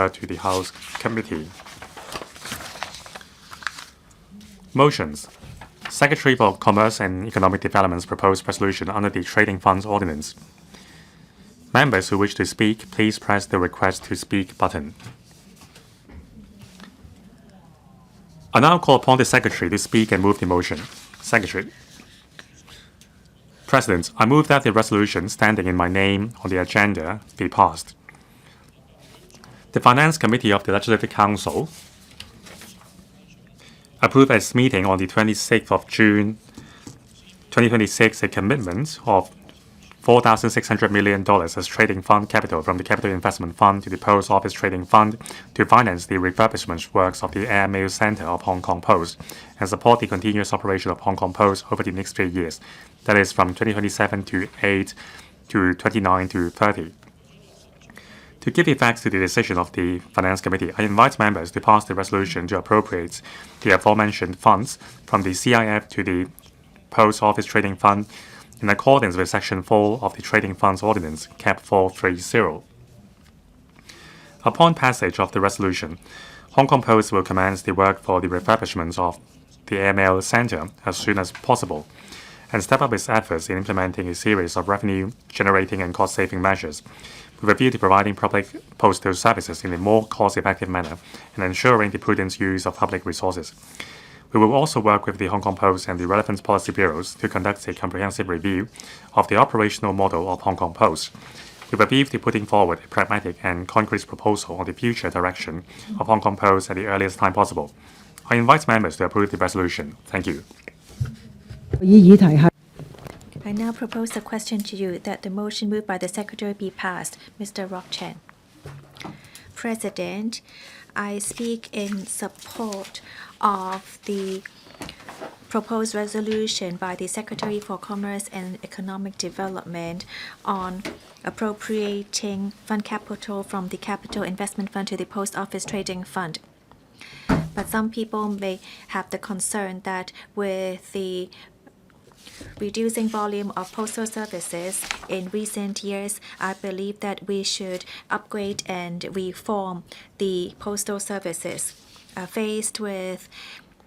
to the House Committee. Motions. Secretary for Commerce and Economic Development's proposed resolution under the Trading Funds Ordinance. Members who wish to speak, please press the Request to Speak button. I now call upon the Secretary to speak and move the motion. Secretary. President, I move that the resolution standing in my name on the agenda be passed. The Finance Committee of the Legislative Council approved at its meeting on the 26th of June 2026 a commitment of $4,600 million as trading fund capital from the Capital Investment Fund to the Post Office Trading Fund to finance the refurbishment works of the Air Mail Centre of Hong Kong Post and support the continuous operation of Hong Kong Post over the next 3 years, that is from 2027 to 8 to 29 to 30. To give effect to the decision of the Finance Committee, I invite members to pass the resolution to appropriate the aforementioned funds from the CIF to the Post Office Trading Fund in accordance with Section 4 of the Trading Funds Ordinance, Cap 430. Upon passage of the resolution, Hong Kong Post will commence the work for the refurbishment of the AML Centre as soon as possible and step up its efforts in implementing a series of revenue-generating and cost-saving measures with a view to providing public postal services in a more cost-effective manner and ensuring the prudent use of public resources. We will also work with the Hong Kong Post and the relevant policy bureaus to conduct a comprehensive review of the operational model of Hong Kong Post, with a view to putting forward a pragmatic and concrete proposal on the future direction of Hong Kong Post at the earliest time possible. I invite members to approve the resolution. Thank you. I now propose a question to you that the motion moved by the Secretary be passed. Mr. Rock Chen. President, I speak in support of the proposed resolution by the Secretary for Commerce and Economic Development on appropriating fund capital from the Capital Investment Fund to the Post Office Trading Fund. But some people may have the concern that with the reducing volume of postal services in recent years, I believe that we should upgrade and reform the postal services. Faced with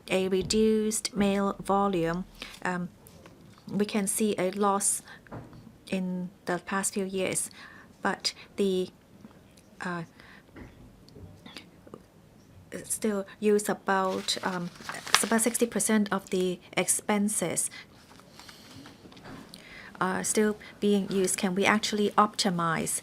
a reduced mail volume, we can see a loss in the past few years, but the still use about 60% of the expenses are still being used. Can we actually optimize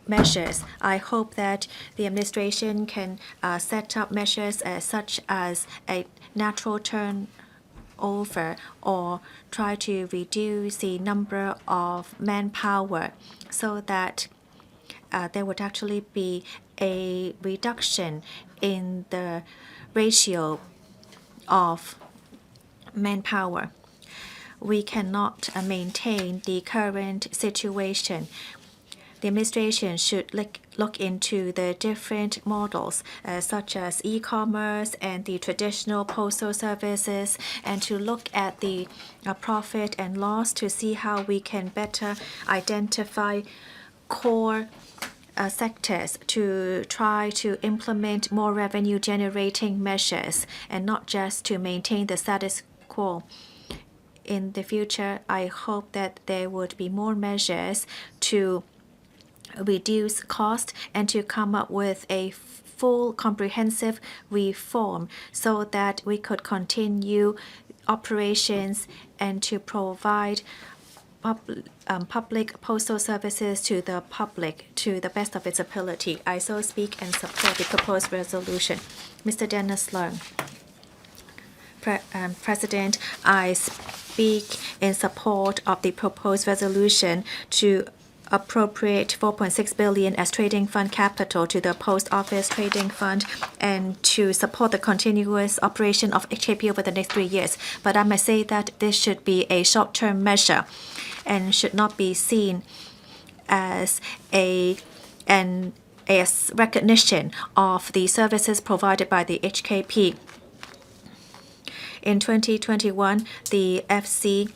measures? I hope that the administration can set up measures such as a natural turnover or try to reduce the number of manpower so that there would actually be a reduction in the ratio of manpower. We cannot maintain the current situation. The administration should look into the different models such as e-commerce and the traditional postal services, and to look at the profit and loss to see how we can better identify core sectors to try to implement more revenue generating measures and not just to maintain the status quo. In the future, I hope that there would be more measures to reduce cost and to come up with a full comprehensive reform so that we could continue operations and to provide public postal services to the public to the best of its ability. I so speak and support the proposed resolution. Mr. Dennis Leung. President, I speak in support of the proposed resolution to appropriate $4.6 billion as trading fund capital to the Post Office Trading Fund and to support the continuous operation of HKP over the next 3 years. But I must say that this should be a short-term measure and should not be seen as a recognition of the services provided by the HKP. In 2021, the FC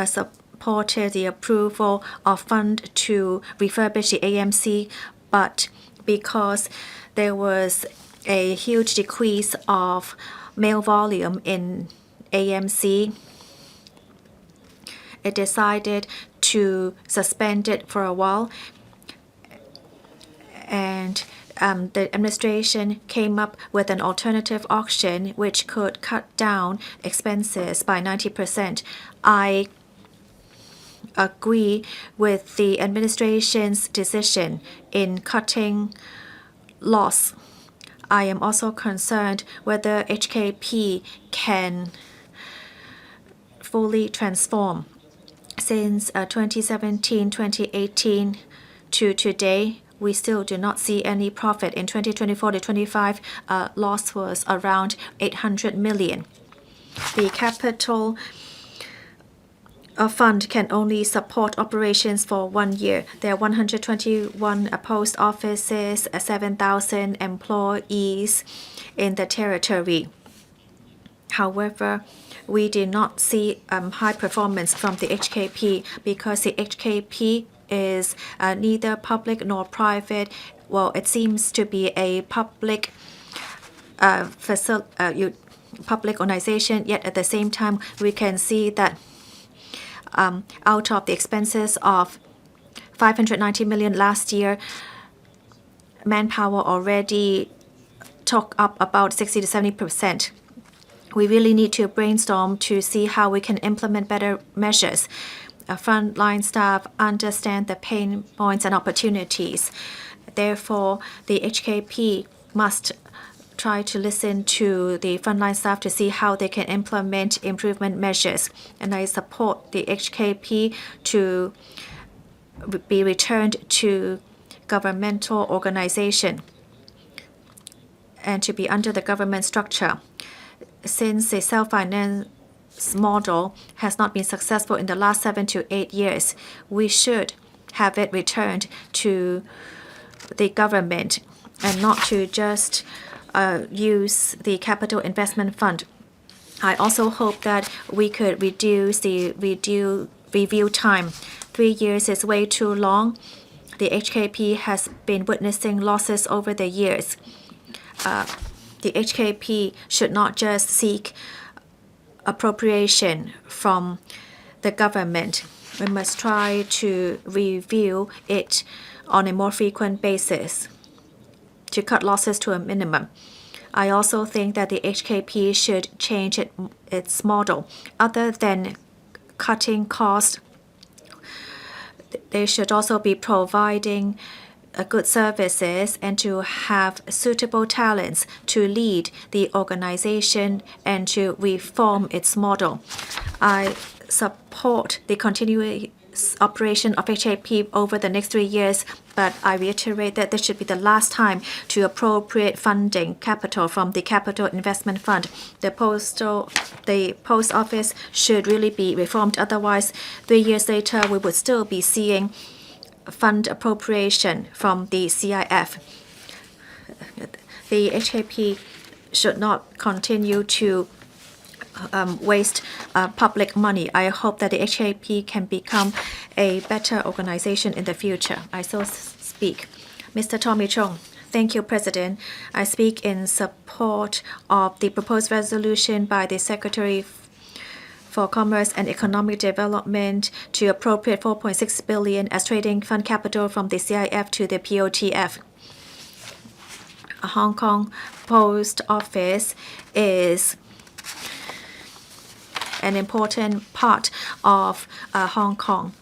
supported the approval of fund to refurbish the AMC, but because there was a huge decrease of mail volume in AMC. It decided to suspend it for a while, and the administration came up with an alternative auction which could cut down expenses by 90%. I agree with the administration's decision in cutting loss. I am also concerned whether HKP can fully transform. Since 2017-2018 to today, we still do not see any profit. In 2024 to 25, loss was around 800 million. The capital fund can only support operations for 1 year. There are 121 post offices, 7,000 employees in the territory. However, we did not see high performance from the HKP because the HKP is neither public nor private. Well, it seems to be a public public organization, yet at the same time we can see that out of the expenses of 590 million last year, manpower already took up about 60 to 70%. We really need to brainstorm to see how we can implement better measures. Frontline staff understand the pain points and opportunities. Therefore, the HKP must try to listen to the frontline staff to see how they can implement improvement measures. And I support the HKP to be returned to governmental organization and to be under the government structure. Since the self-finance model has not been successful in the last 7 to 8 years, we should have it returned to the government and not to just use the capital investment fund. I also hope that we could reduce the review time. 3 years is way too long. The HKP has been witnessing losses over the years. The HKP should not just seek appropriation from the government. We must try to review it on a more frequent basis to cut losses to a minimum. I also think that the HKP should change its model. Other than cutting costs, they should also be providing good services and to have suitable talents to lead the organization and to reform its model. I support the continuous operation of HKP over the next 3 years, but I reiterate that this should be the last time to appropriate funding capital from the Capital Investment Fund. The post office should really be reformed. Otherwise, 3 years later, we would still be seeing fund appropriation from the CIF. The HKP should not continue to waste public money. I hope that the HKP can become a better organization in the future. I so speak. Mr. Tommy Chong. Thank you, President. I speak in support of the proposed resolution by the Secretary for Commerce and Economic Development to appropriate 4.6 billion as trading fund capital from the CIF to the POTF. A Hong Kong Post Office is an important part of Hong Kong,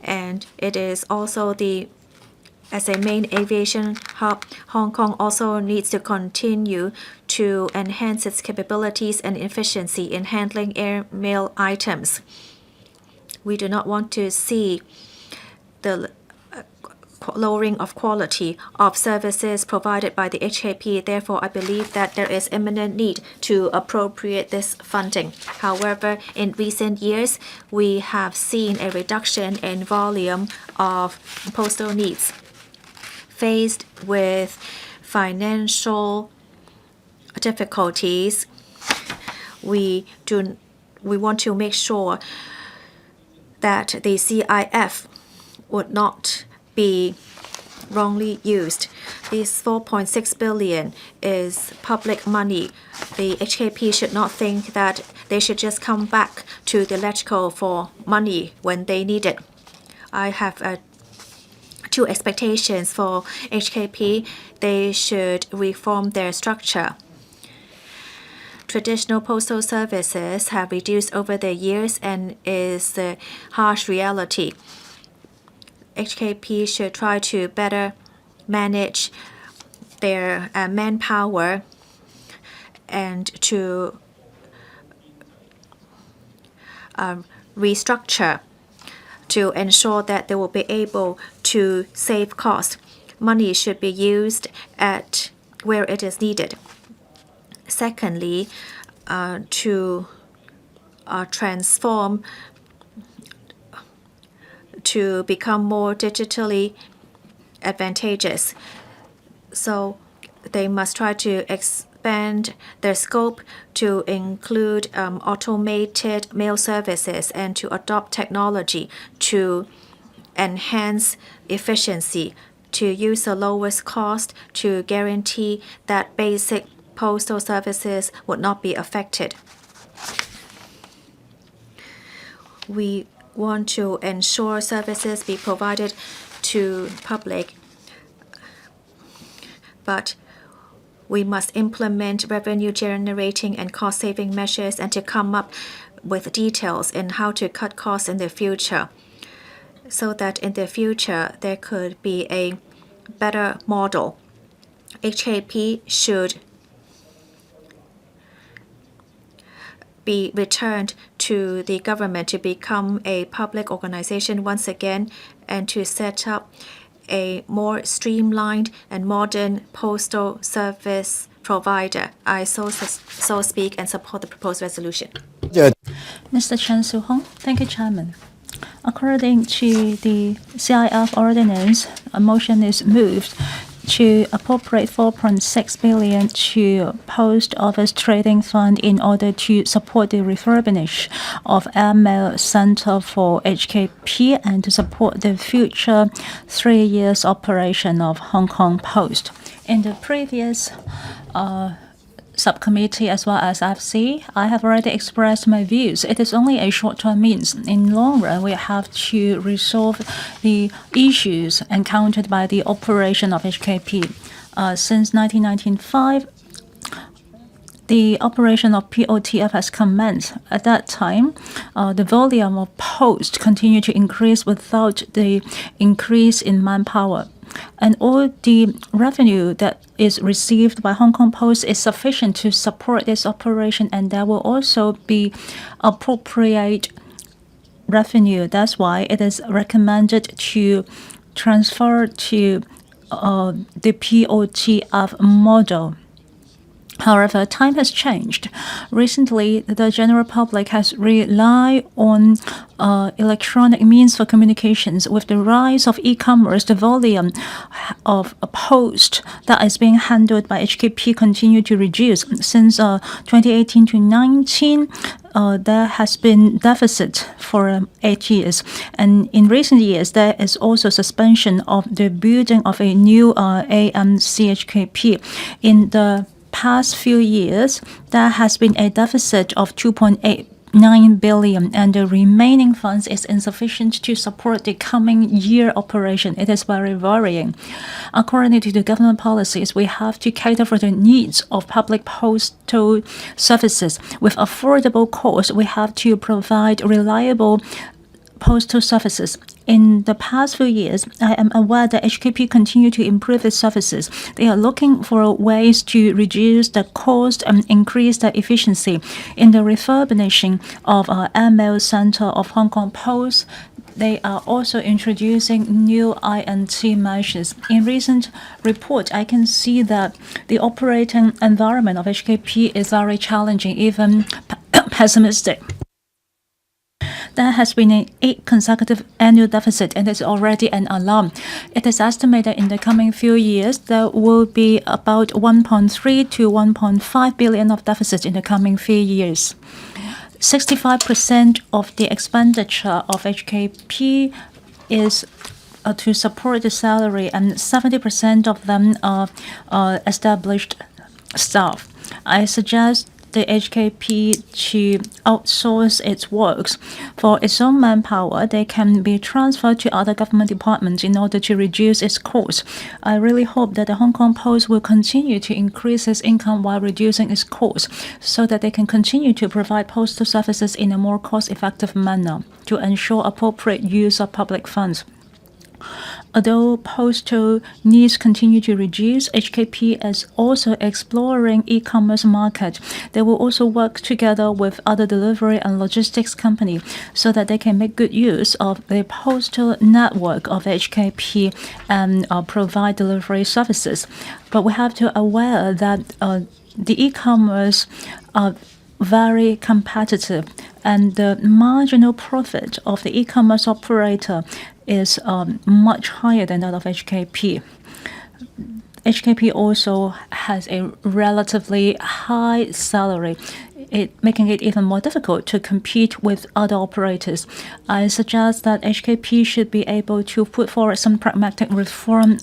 and it is also as a main aviation hub. Hong Kong also needs to continue to enhance its capabilities and efficiency in handling air mail items. We do not want to see the lowering of quality of services provided by the HKP. Therefore, I believe that there is imminent need to appropriate this funding. However, in recent years, we have seen a reduction in volume of postal needs. Faced with financial difficulties, we want to make sure that the CIF would not be wrongly used. This 4.6 billion is public money. The HKP should not think that they should just come back to the electrical for money when they need it. I have two expectations for HKP. They should reform their structure. Traditional postal services have reduced over the years and is the harsh reality. HKP should try to better manage their manpower and to restructure to ensure that they will be able to save costs. Money should be used at where it is needed. Secondly, to transform to become more digitally advantageous. So they must try to expand their scope to include automated mail services and to adopt technology to enhance efficiency, to use the lowest cost to guarantee that basic postal services would not be affected. We want to ensure services be provided to public, but we must implement revenue-generating and cost-saving measures and to come up with details in how to cut costs in the future, so that in the future there could be a better model. HKP should be returned to the government to become a public organization once again and to set up a more streamlined and modern postal service provider. I so speak and support the proposed resolution. Mr. Chen Su-hong. Thank you, Chairman. According to the CIF ordinance, a motion is moved to appropriate 4.6 billion to Post Office Trading Fund in order to support the refurbish of Airmail Center for HKP and to support the future 3 years operation of Hong Kong Post. In the previous subcommittee as well as FC, I have already expressed my views. It is only a short-term means. In the long run, we have to resolve the issues encountered by the operation of HKP. Since 1995, the operation of POTF has commenced. At that time, the volume of post continued to increase without the increase in manpower. And all the revenue that is received by Hong Kong Post is sufficient to support this operation, and there will also be appropriate revenue. That's why it is recommended to transfer to the POTF model. However, time has changed. Recently, the general public has relied on electronic means for communications. With the rise of e-commerce, the volume of post that is being handled by HKP continued to reduce. Since 2018 to 19, there has been deficit for 8 years. And in recent years, there is also suspension of the building of a new AMCHKP. In the past few years, there has been a deficit of 2.89 billion, and the remaining funds is insufficient to support the coming year operation. It is very worrying. According to the government policies, we have to cater for the needs of public postal services. With affordable costs, we have to provide reliable postal services. In the past few years, I am aware that HKP continue to improve its services. They are looking for ways to reduce the cost and increase the efficiency. In the refurbishing of Airmail Center of Hong Kong Post, they are also introducing new INT measures. In recent report, I can see that the operating environment of HKP is very challenging, even pessimistic. There has been an 8 consecutive annual deficit, and it's already an alarm. It is estimated in the coming few years there will be about 1.3 to 1.5 billion of deficit in the coming few years. 65% of the expenditure of HKP is to support the salary, and 70% of them are established staff. I suggest the HKP to outsource its works. For its own manpower, they can be transferred to other government departments in order to reduce its costs. I really hope that the Hong Kong Post will continue to increase its income while reducing its costs, so that they can continue to provide postal services in a more cost-effective manner to ensure appropriate use of public funds. Although postal needs continue to reduce, HKP is also exploring e-commerce market. They will also work together with other delivery and logistics companies so that they can make good use of the postal network of HKP and provide delivery services. But we have to aware that the e-commerce are very competitive, and the marginal profit of the e-commerce operator is much higher than that of HKP. HKP also has a relatively high salary, making it even more difficult to compete with other operators. I suggest that HKP should be able to put forward some pragmatic reform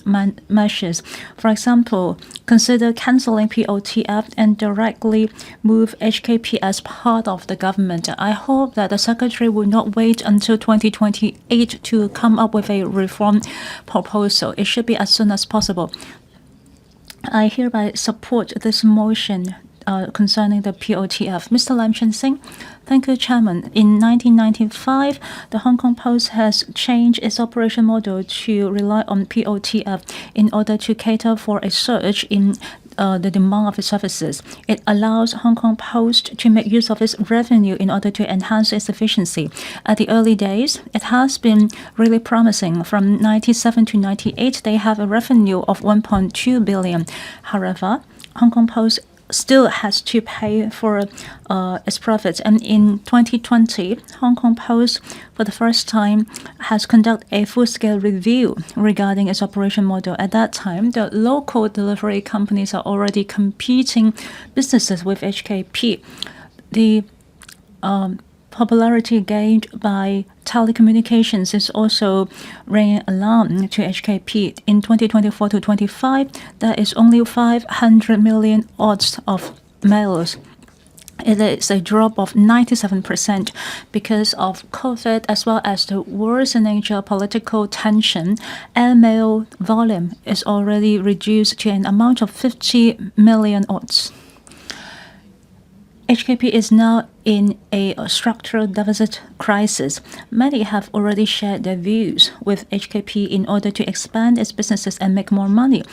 measures. For example, consider cancelling POTF and directly move HKP as part of the government. I hope that the Secretary will not wait until 2028 to come up with a reform proposal. It should be as soon as possible. I hereby support this motion concerning the POTF. Mr. Lam Chen Sing. Thank you, Chairman. In 1995, the Hong Kong Post has changed its operation model to rely on POTF in order to cater for a surge in the demand of its services. It allows Hong Kong Post to make use of its revenue in order to enhance its efficiency. At the early days, it has been really promising. From 1997 to 1998, they have a revenue of 1.2 billion. However, Hong Kong Post still has to pay for its profits. And in 2020, Hong Kong Post, for the first time, has conducted a full-scale review regarding its operation model. At that time, the local delivery companies are already competing businesses with HKP. The popularity gained by telecommunications is also ringing alarm to HKP. In 2024 to 25, there is only 500 million odds of mails. It is a drop of 97% because of COVID, as well as the worsening geopolitical tension. Airmail volume is already reduced to an amount of 50 million odds. HKP is now in a structural deficit crisis. Many have already shared their views with HKP in order to expand its businesses and make more money.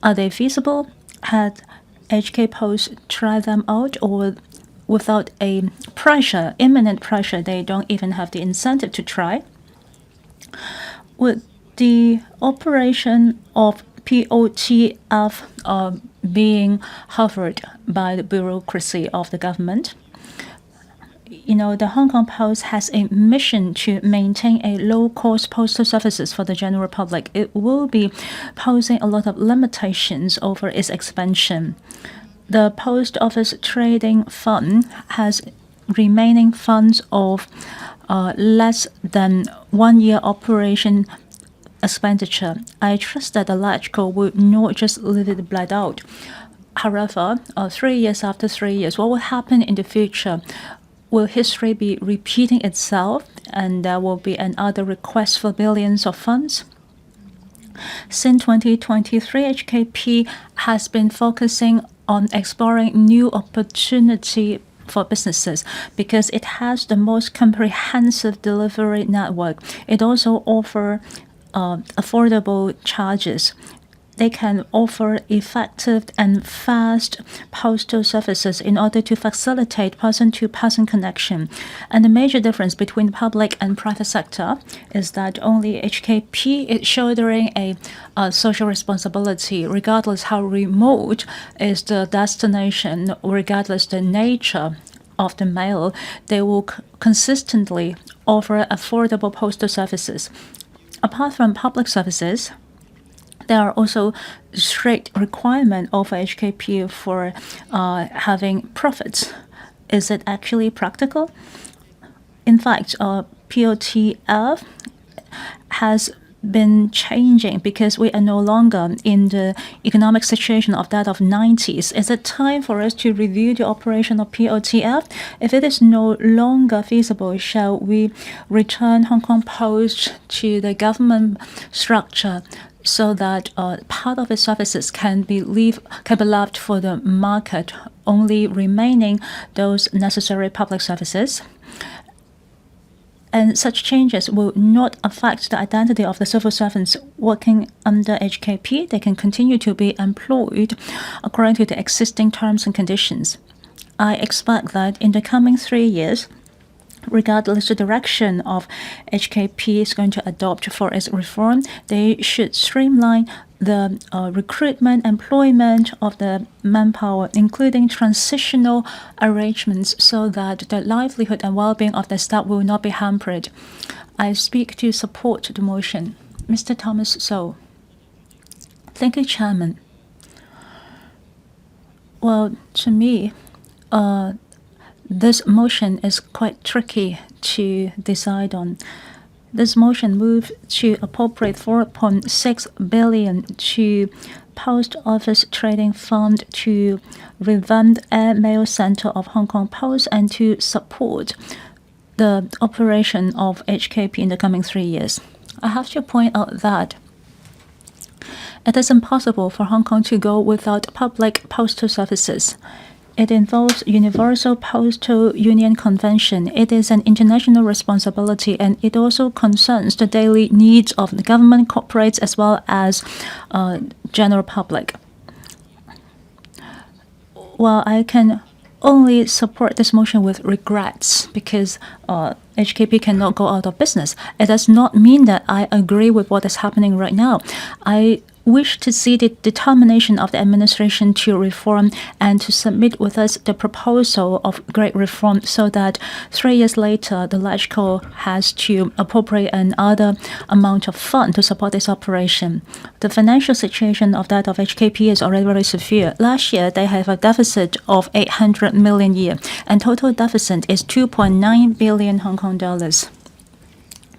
Are they feasible? Had HK Post tried them out, or without a pressure, imminent pressure, they don't even have the incentive to try? Would the operation of POTF being hovered by the bureaucracy of the government? The Hong Kong Post has a mission to maintain a low-cost postal services for the general public. It will be posing a lot of limitations over its expansion. The Post Office Trading Fund has remaining funds of less than 1 year operation expenditure. I trust that the LegCo will not just leave it bled out. However, 3 years after 3 years, what will happen in the future? Will history be repeating itself, and there will be another request for billions of funds? Since 2023, HKP has been focusing on exploring new opportunity for businesses because it has the most comprehensive delivery network. It also offers affordable charges. They can offer effective and fast postal services in order to facilitate person-to-person connection. And the major difference between public and private sector is that only HKP is shouldering a social responsibility, regardless how remote is the destination, regardless the nature of the mail. They will consistently offer affordable postal services. Apart from public services, there are also strict requirements of HKP for having profits. Is it actually practical? In fact, POTF has been changing because we are no longer in the economic situation of that of 90s. Is it time for us to review the operation of POTF? If it is no longer feasible, shall we return Hong Kong Post to the government structure so that part of its services can be left for the market, only remaining those necessary public services? And such changes will not affect the identity of the civil servants working under HKP. They can continue to be employed according to the existing terms and conditions. I expect that in the coming 3 years, regardless the direction of HKP is going to adopt for its reform, they should streamline the recruitment, employment of the manpower, including transitional arrangements so that the livelihood and well-being of the staff will not be hampered. I speak to support the motion. Mr. Thomas So. Thank you, Chairman. Well, to me, this motion is quite tricky to decide on. This motion moved to appropriate 4.6 billion to Post Office Trading Fund to revamp Air Mail Center of Hong Kong Post and to support the operation of HKP in the coming 3 years. I have to point out that it is impossible for Hong Kong to go without public postal services. It involves Universal Postal Union Convention. It is an international responsibility, and it also concerns the daily needs of the government, corporates, as well as general public. Well, I can only support this motion with regrets because HKP cannot go out of business. It does not mean that I agree with what is happening right now. I wish to see the determination of the administration to reform and to submit with us the proposal of great reform so that 3 years later the LegCo has to appropriate another amount of fund to support this operation. The financial situation of that of HKP is already very severe. Last year they have a deficit of 800 million a year and total deficit is 2.9 billion Hong Kong dollars.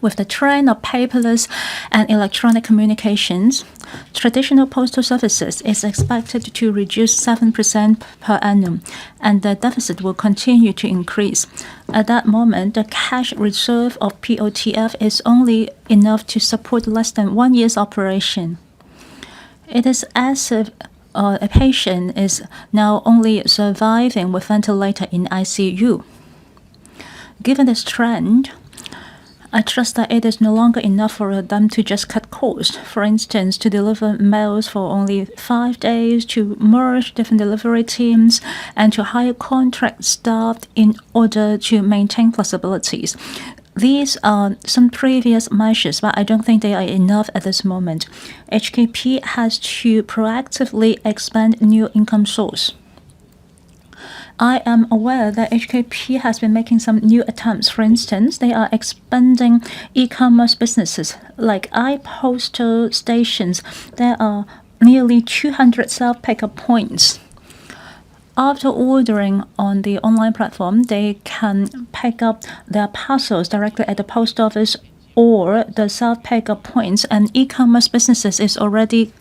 With the trend of paperless and electronic communications, traditional postal services is expected to reduce 7% per annum, and the deficit will continue to increase. At that moment, the cash reserve of POTF is only enough to support less than 1 year's operation. It is as if a patient is now only surviving with ventilator in ICU. Given this trend, I trust that it is no longer enough for them to just cut costs. For instance, to deliver mails for only 5 days, to merge different delivery teams, and to hire contract staff in order to maintain flexibilities. These are some previous measures, but I don't think they are enough at this moment. HKP has to proactively expand new income source. I am aware that HKP has been making some new attempts. For instance, they are expanding e-commerce businesses like iPostal stations. There are nearly 200 self-pickup points. After ordering on the online platform, they can pick up their parcels directly at the post office or the self-pickup points, and e-commerce businesses is already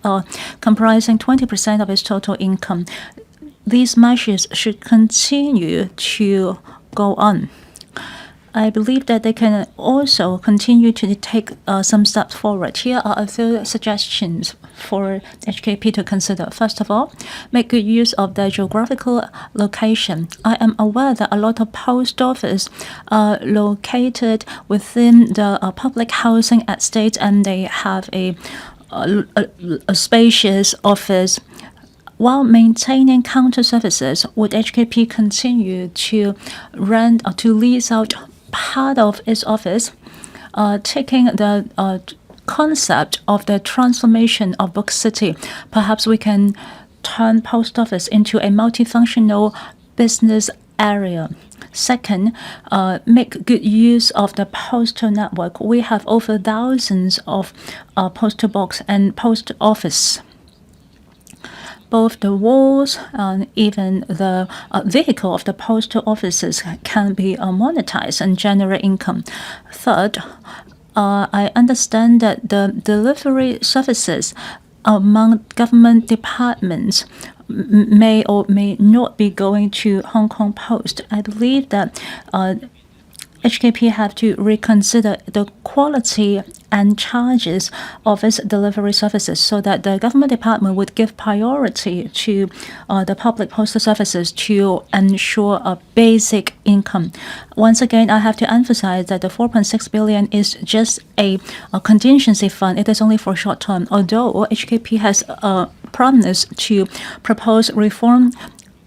comprising 20% of its total income. These measures should continue to go on. I believe that they can also continue to take some steps forward. Here are a few suggestions for HKP to consider. First of all, make good use of the geographical location. I am aware that a lot of post offices are located within the public housing estates, and they have a spacious office. While maintaining counter services, would HKP continue to rent or to lease out part of its office, taking the concept of the transformation of Book City? Perhaps we can turn post office into a multifunctional business area. Second, make good use of the postal network. We have over thousands of postal box and post office. Both the walls and even the vehicle of the postal offices can be monetized and generate income. Third, I understand that the delivery services among government departments may or may not be going to Hong Kong Post. I believe that HKP have to reconsider the quality and charges of its delivery services so that the government department would give priority to the public postal services to ensure a basic income. Once again, I have to emphasize that the 4.6 billion is just a contingency fund. It is only for short term, although HKP has promised to propose reform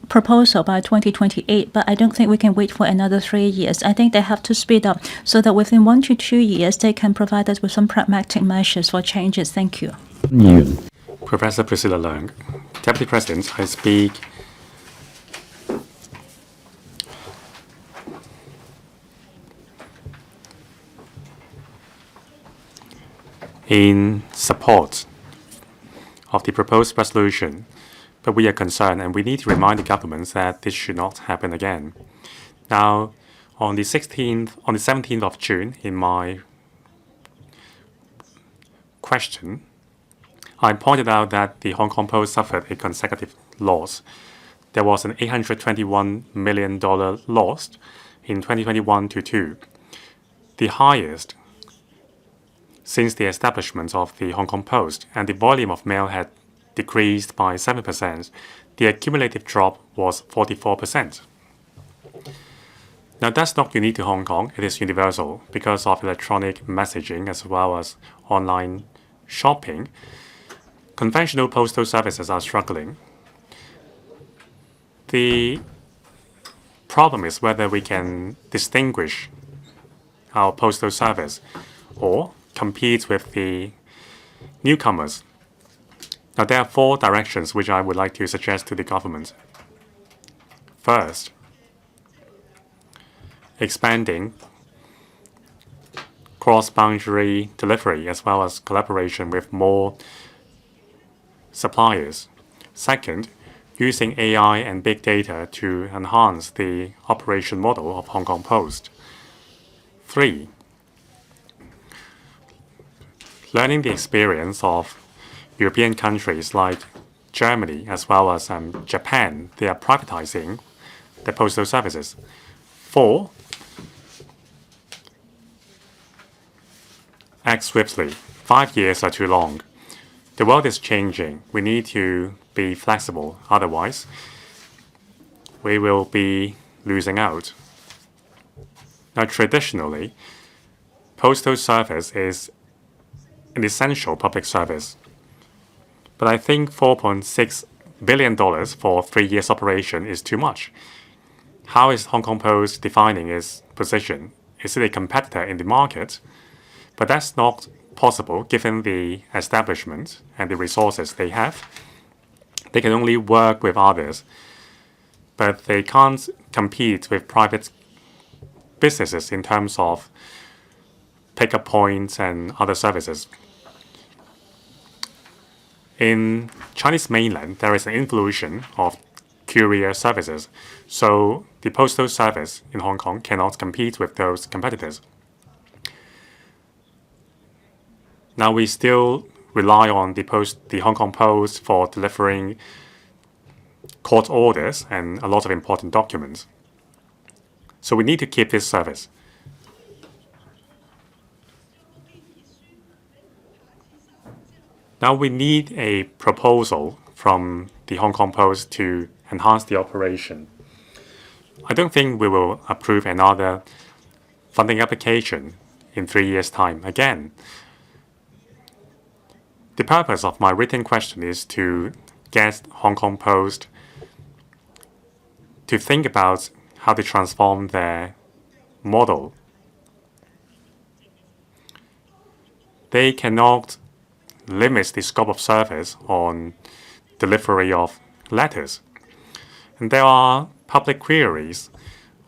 proposal by 2028, but I don't think we can wait for another 3 years. I think they have to speed up so that within 1 to 2 years they can provide us with some pragmatic measures for changes. Thank you. Professor Priscilla Leung. Deputy President, I speak in support of the proposed resolution. But we are concerned, and we need to remind the governments that this should not happen again. Now, on the 17th of June, in my question, I pointed out that the Hong Kong Post suffered a consecutive loss. There was an $821 million loss in 2021-2, the highest since the establishment of the Hong Kong Post, and the volume of mail had decreased by 7%. The accumulative drop was 44%. Now, that's not unique to Hong Kong. It is universal because of electronic messaging as well as online shopping. Conventional postal services are struggling. The problem is whether we can distinguish our postal service or compete with the newcomers. Now, there are 4 directions which I would like to suggest to the government. First, expanding cross-boundary delivery as well as collaboration with more suppliers. Second, using AI and big data to enhance the operation model of Hong Kong Post. 3, learning the experience of European countries like Germany as well as Japan. They are privatizing the postal services. 4, act swiftly. 5 years are too long. The world is changing. We need to be flexible. Otherwise, we will be losing out. Now, traditionally, postal service is an essential public service. But I think $4.6 billion for 3 years operation is too much. How is Hong Kong Post defining its position? Is it a competitor in the market? But that's not possible given the establishment and the resources they have. They can only work with others, but they can't compete with private businesses in terms of pickup points and other services. In Chinese mainland, there is an influence of courier services, so the postal service in Hong Kong cannot compete with those competitors. Now, we still rely on the Hong Kong Post for delivering court orders and a lot of important documents. So we need to keep this service. Now we need a proposal from the Hong Kong Post to enhance the operation. I don't think we will approve another funding application in 3 years' time again. The purpose of my written question is to get Hong Kong Post to think about how to transform their model. They cannot limit the scope of service on delivery of letters. And there are public queries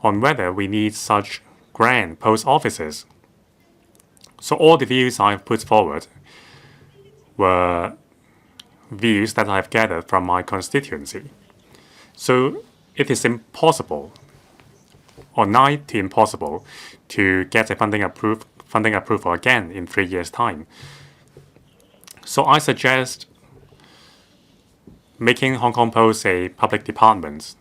on whether we need such grand post offices. So all the views I've put forward were views that I've gathered from my constituency. So it is impossible or nigh to impossible to get a funding approved funding approval again in 3 years' time. So I suggest making Hong Kong Post a public department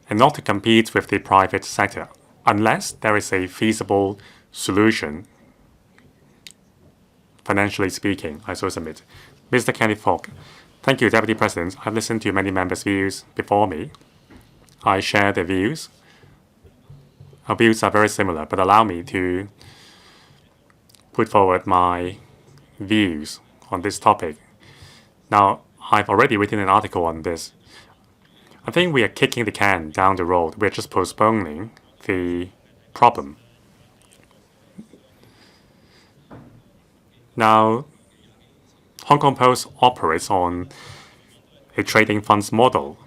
and not to compete with the private sector unless there is a feasible solution, financially speaking, I so submit. Mr. Kenneth Fogg. Thank you, Deputy President. I've listened to many members' views before me. I share their views. Our views are very similar, but allow me to put forward my views on this topic. Now, I've already written an article on this. I think we are kicking the can down the road. We're just postponing the problem. Now, Hong Kong Post operates on a trading funds model.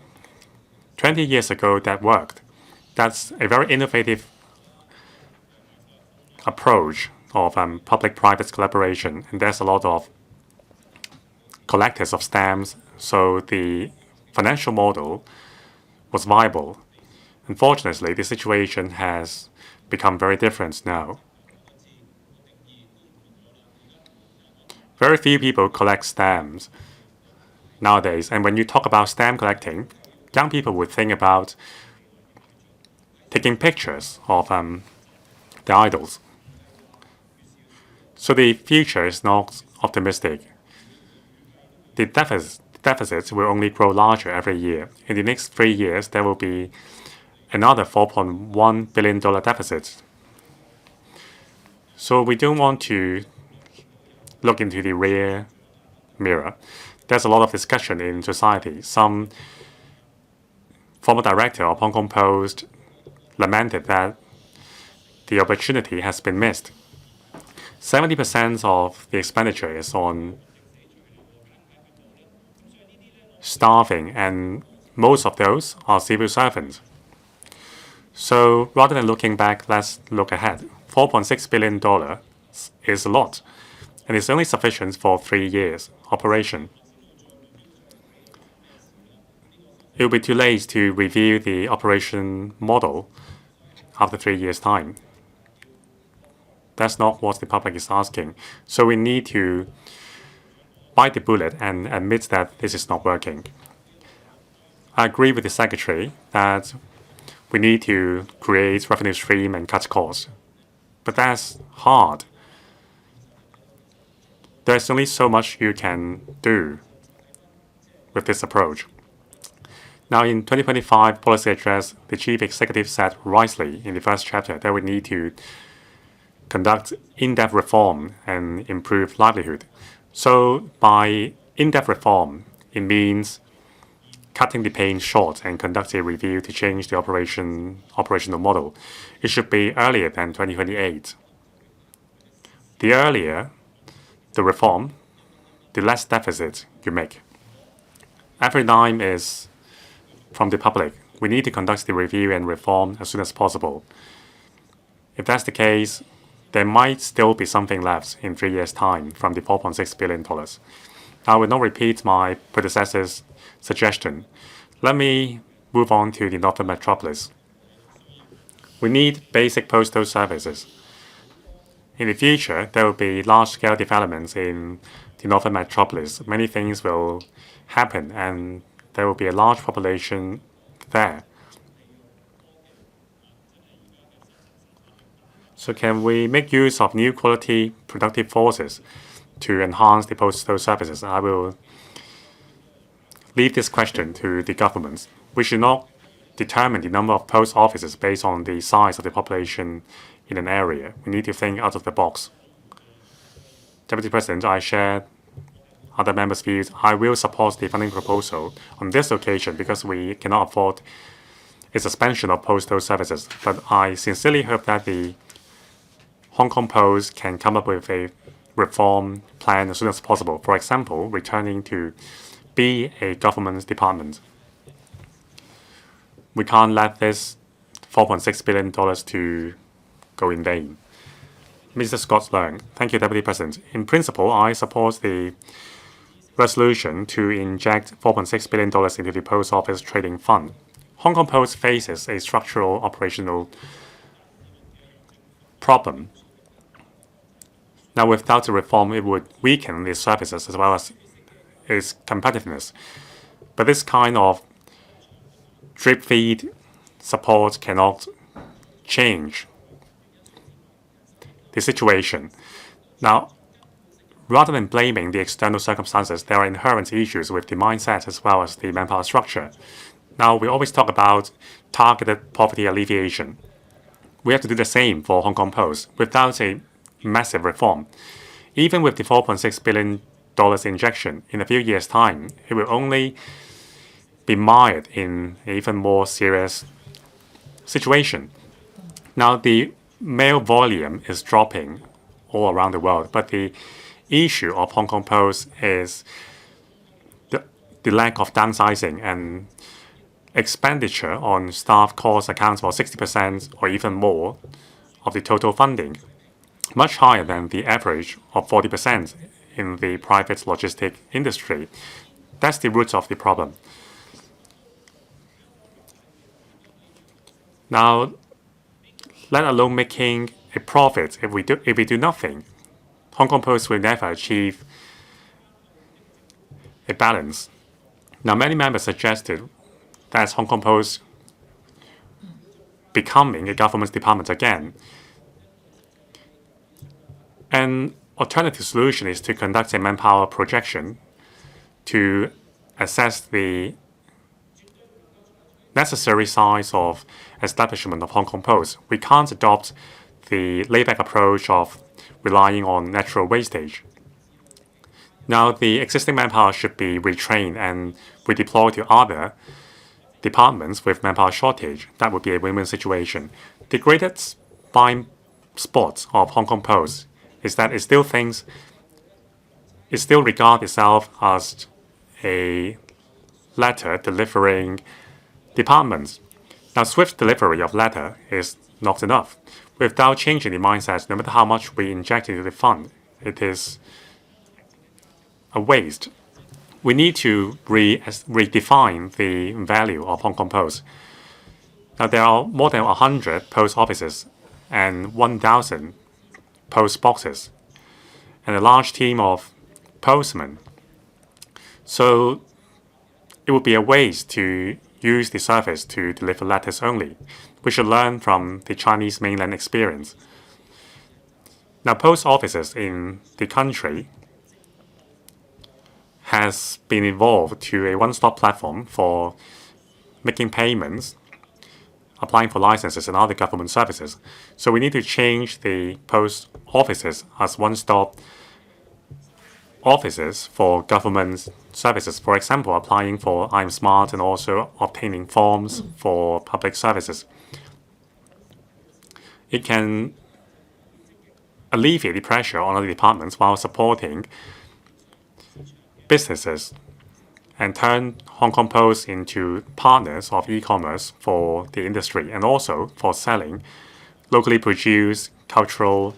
20 years ago, that worked. That's a very innovative approach of public-private collaboration, and there's a lot of collectors of stamps, so the financial model was viable. Unfortunately, the situation has become very different now. Very few people collect stamps nowadays, and when you talk about stamp collecting, young people would think about taking pictures of the idols. So the future is not optimistic. The deficits will only grow larger every year. In the next 3 years, there will be another $4.1 billion deficit. So we don't want to look into the rear mirror. There's a lot of discussion in society. Some former director of Hong Kong Post lamented that the opportunity has been missed. 70% of the expenditure is on staffing, and most of those are civil servants. So rather than looking back, let's look ahead. $4.6 billion is a lot, and it's only sufficient for 3 years operation. It will be too late to review the operation model after 3 years' time. That's not what the public is asking. So we need to bite the bullet and admit that this is not working. I agree with the Secretary that we need to create revenue stream and cut costs. But that's hard. There's only so much you can do with this approach. Now, in 2025 policy address, the Chief Executive said rightly in the first chapter that we need to conduct in-depth reform and improve livelihood. So by in-depth reform, it means cutting the pain short and conduct a review to change the operational model. It should be earlier than 2028. The earlier the reform, the less deficit you make. Every dime is from the public. We need to conduct the review and reform as soon as possible. If that's the case, there might still be something left in 3 years' time from the $4.6 billion. I will not repeat my predecessor's suggestion. Let me move on to the Northern Metropolis. We need basic postal services. In the future, there will be large-scale developments in the Northern Metropolis. Many things will happen, and there will be a large population there. So can we make use of new quality productive forces to enhance the postal services? I will leave this question to the government. We should not determine the number of post offices based on the size of the population in an area. We need to think out of the box. Deputy President, I share other members' views. I will support the funding proposal on this occasion because we cannot afford a suspension of postal services. But I sincerely hope that the Hong Kong Post can come up with a reform plan as soon as possible. For example, returning to be a government department. We can't let this $4.6 billion to go in vain. Mr. Scott Leung. Thank you, Deputy President. In principle, I support the resolution to inject $4.6 billion into the Post Office Trading Fund. Hong Kong Post faces a structural operational problem. Now, without a reform, it would weaken its services as well as its competitiveness. But this kind of drip feed support cannot change the situation. Now, rather than blaming the external circumstances, there are inherent issues with the mindset as well as the manpower structure. Now, we always talk about targeted poverty alleviation. We have to do the same for Hong Kong Post without a massive reform. Even with the $4.6 billion injection, in a few years' time, it will only be mired in an even more serious situation. Now, the mail volume is dropping all around the world, but the issue of Hong Kong Post is the lack of downsizing, and expenditure on staff costs accounts for 60% or even more of the total funding, much higher than the average of 40% in the private logistic industry. That's the root of the problem. Now, let alone making a profit, if we do nothing, Hong Kong Post will never achieve a balance. Now, many members suggested that Hong Kong Post becoming a government department again. An alternative solution is to conduct a manpower projection to assess the necessary size of establishment of Hong Kong Post. We can't adopt the layback approach of relying on natural wastage. Now, the existing manpower should be retrained and redeployed to other departments with manpower shortage. That would be a win-win situation. The greatest blind spot of Hong Kong Post is that it still regards itself as a letter delivering department. Now, swift delivery of letter is not enough. Without changing the mindset, no matter how much we inject into the fund, it is a waste. We need to redefine the value of Hong Kong Post. Now, there are more than 100 post offices and 1,000 post boxes and a large team of postmen. So it would be a waste to use the service to deliver letters only. We should learn from the Chinese mainland experience. Now, post offices in the country has been evolved to a one-stop platform for making payments, applying for licenses and other government services. So we need to change the post offices as one-stop offices for government services. For example, applying for I'm Smart and also obtaining forms for public services. It can alleviate the pressure on other departments while supporting businesses and turn Hong Kong Post into partners of e-commerce for the industry and also for selling locally produced cultural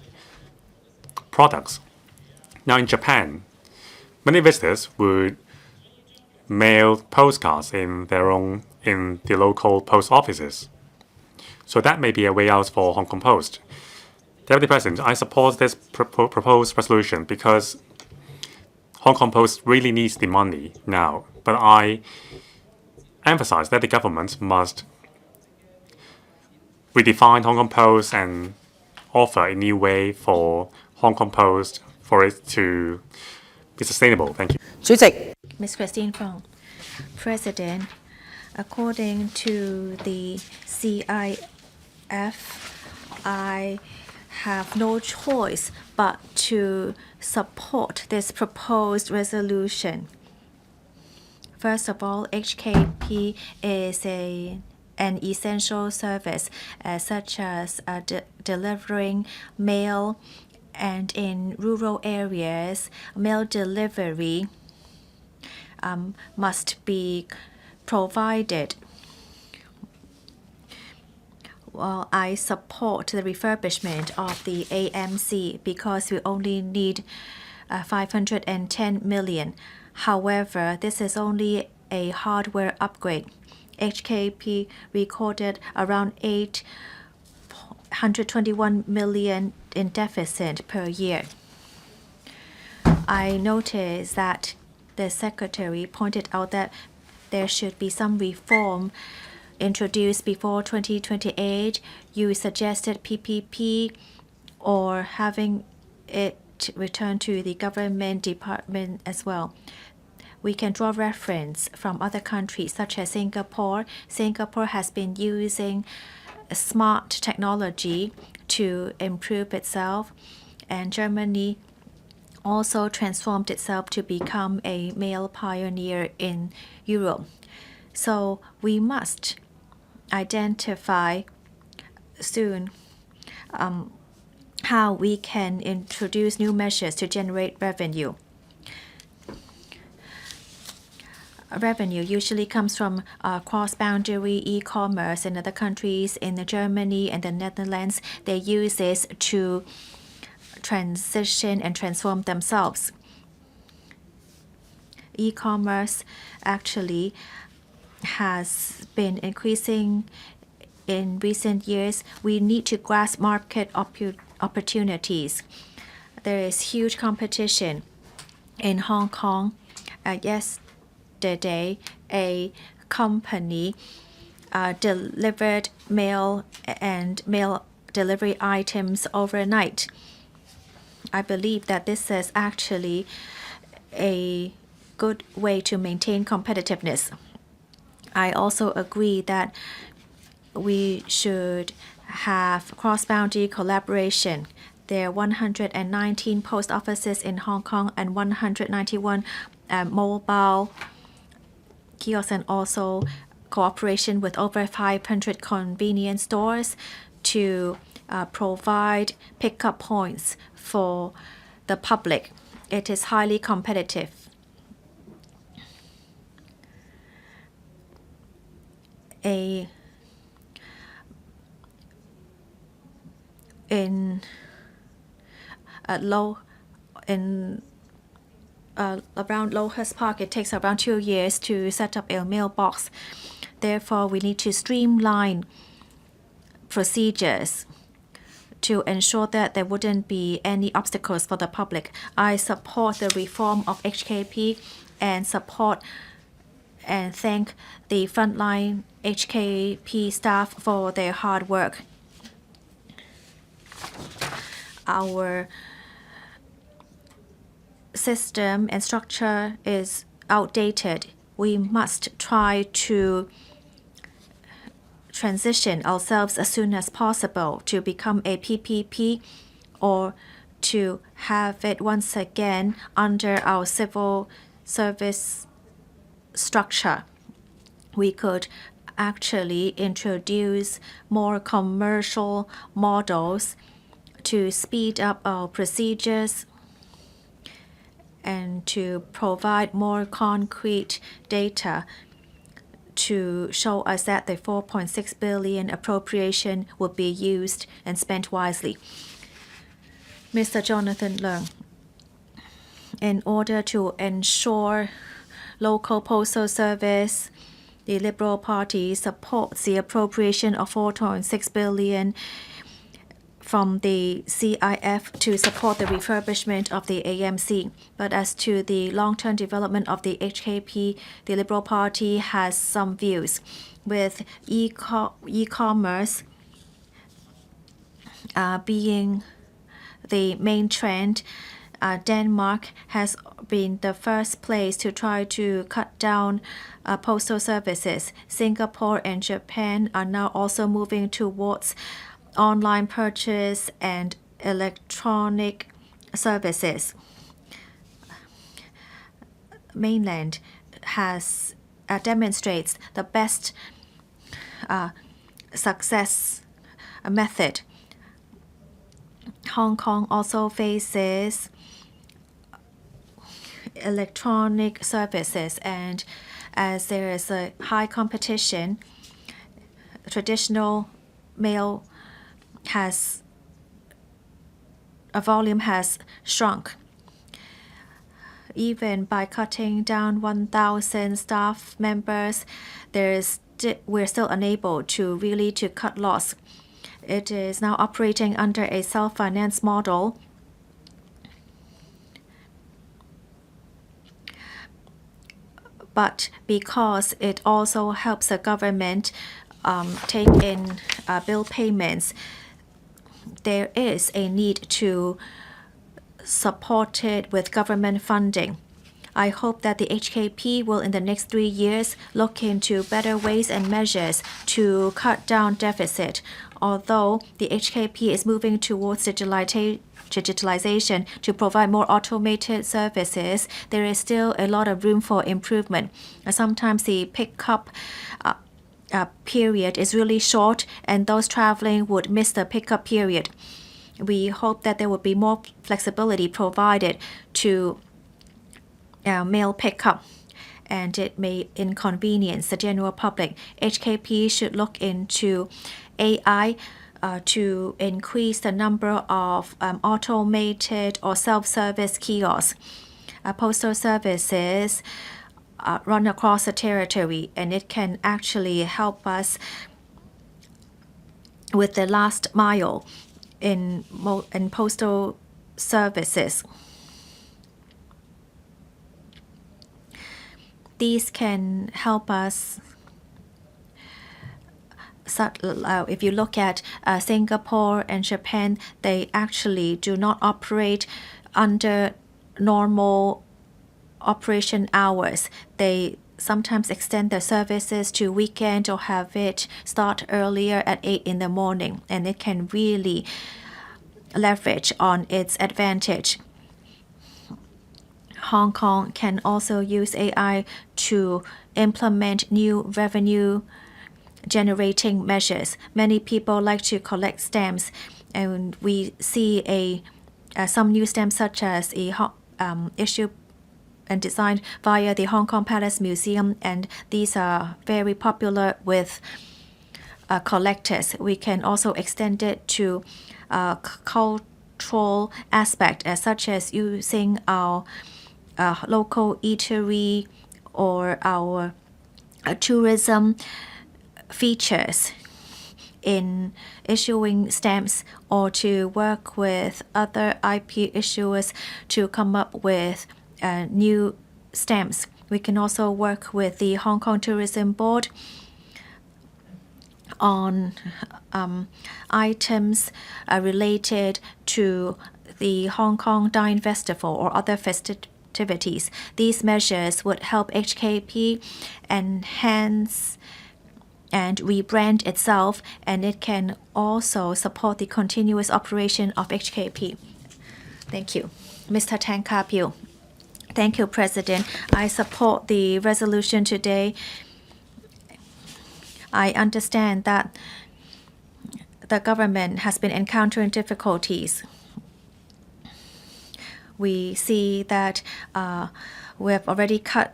products. Now, in Japan, many visitors would mail postcards in the local post offices. So that may be a way out for Hong Kong Post. Deputy President, I support this proposed resolution because Hong Kong Post really needs the money now. But I emphasize that the government must redefine Hong Kong Post and offer a new way for Hong Kong Post for it to be sustainable. Thank you. 主席， Ms. Christine Fong, President, according to the CIF, I have no choice but to support this proposed resolution. First of all, HKP is an essential service, such as delivering mail, and in rural areas, mail delivery must be provided. Well, I support the refurbishment of the AMC because we only need 510 million. However, this is only a hardware upgrade. HKP recorded around 821 million in deficit per year. I noticed that the secretary pointed out that there should be some reform introduced before 2028. You suggested PPP or having it returned to the government department as well. We can draw reference from other countries such as Singapore. Singapore has been using smart technology to improve itself, and Germany also transformed itself to become a mail pioneer in Europe. So we must identify soon how we can introduce new measures to generate revenue. Revenue usually comes from cross-boundary e-commerce in other countries. In Germany and the Netherlands, they use this to transition and transform themselves. E-commerce actually has been increasing in recent years. We need to grasp market opportunities. There is huge competition in Hong Kong. Yesterday, a company delivered mail and mail delivery items overnight. I believe that this is actually a good way to maintain competitiveness. I also agree that we should have cross-boundary collaboration. There are 119 post offices in Hong Kong and 191 mobile kiosks, and also cooperation with over 500 convenience stores to provide pickup points for the public. It is highly competitive. Around Locust Park, it takes around 2 years to set up a mailbox. Therefore, we need to streamline procedures to ensure that there wouldn't be any obstacles for the public. I support the reform of HKP and support and thank the frontline HKP staff for their hard work. Our system and structure is outdated. We must try to transition ourselves as soon as possible to become a PPP or to have it once again under our civil service structure. We could actually introduce more commercial models to speed up our procedures and to provide more concrete data to show us that the 4.6 billion appropriation would be used and spent wisely. Mr. Jonathan Leung, in order to ensure local postal service, the Liberal Party supports the appropriation of 4.6 billion from the CIF to support the refurbishment of the AMC. But as to the long-term development of the HKP, the Liberal Party has some views. With e-commerce being the main trend, Denmark has been the first place to try to cut down postal services. Singapore and Japan are now also moving towards online purchase and electronic services. Mainland has demonstrates the best success method. Hong Kong also faces electronic services, and as there is a high competition, traditional mail volume has shrunk. Even by cutting down 1,000 staff members, there is we're still unable to really to cut loss. It is now operating under a self-finance model. But because it also helps the government take in bill payments, there is a need to support it with government funding. I hope that the HKP will in the next 3 years look into better ways and measures to cut down deficit. Although the HKP is moving towards digitalization to provide more automated services, there is still a lot of room for improvement. Sometimes the pickup period is really short, and those traveling would miss the pickup period. We hope that there will be more flexibility provided to mail pickup, and it may inconvenience the general public. HKP should look into AI to increase the number of automated or self-service kiosks. Postal services run across the territory, and it can actually help us with the last mile in postal services. These can help us. If you look at Singapore and Japan, they actually do not operate under normal operation hours. They sometimes extend their services to weekend or have it start earlier at 8 in the morning, and it can really leverage on its advantage. Hong Kong can also use AI to implement new revenue generating measures. Many people like to collect stamps, and we see some new stamps such as issued and designed via the Hong Kong Palace Museum, and these are very popular with collectors. We can also extend it to cultural aspect, such as using our local eatery or our tourism features in issuing stamps, or to work with other IP issuers to come up with new stamps. We can also work with the Hong Kong Tourism Board on items related to the Hong Kong Dine Festival or other festivities. These measures would help HKP enhance and rebrand itself, and it can also support the continuous operation of HKP. Thank you. Mr. Tang Ka-piu. Thank you, President. I support the resolution today. I understand that the government has been encountering difficulties. We see that we have already cut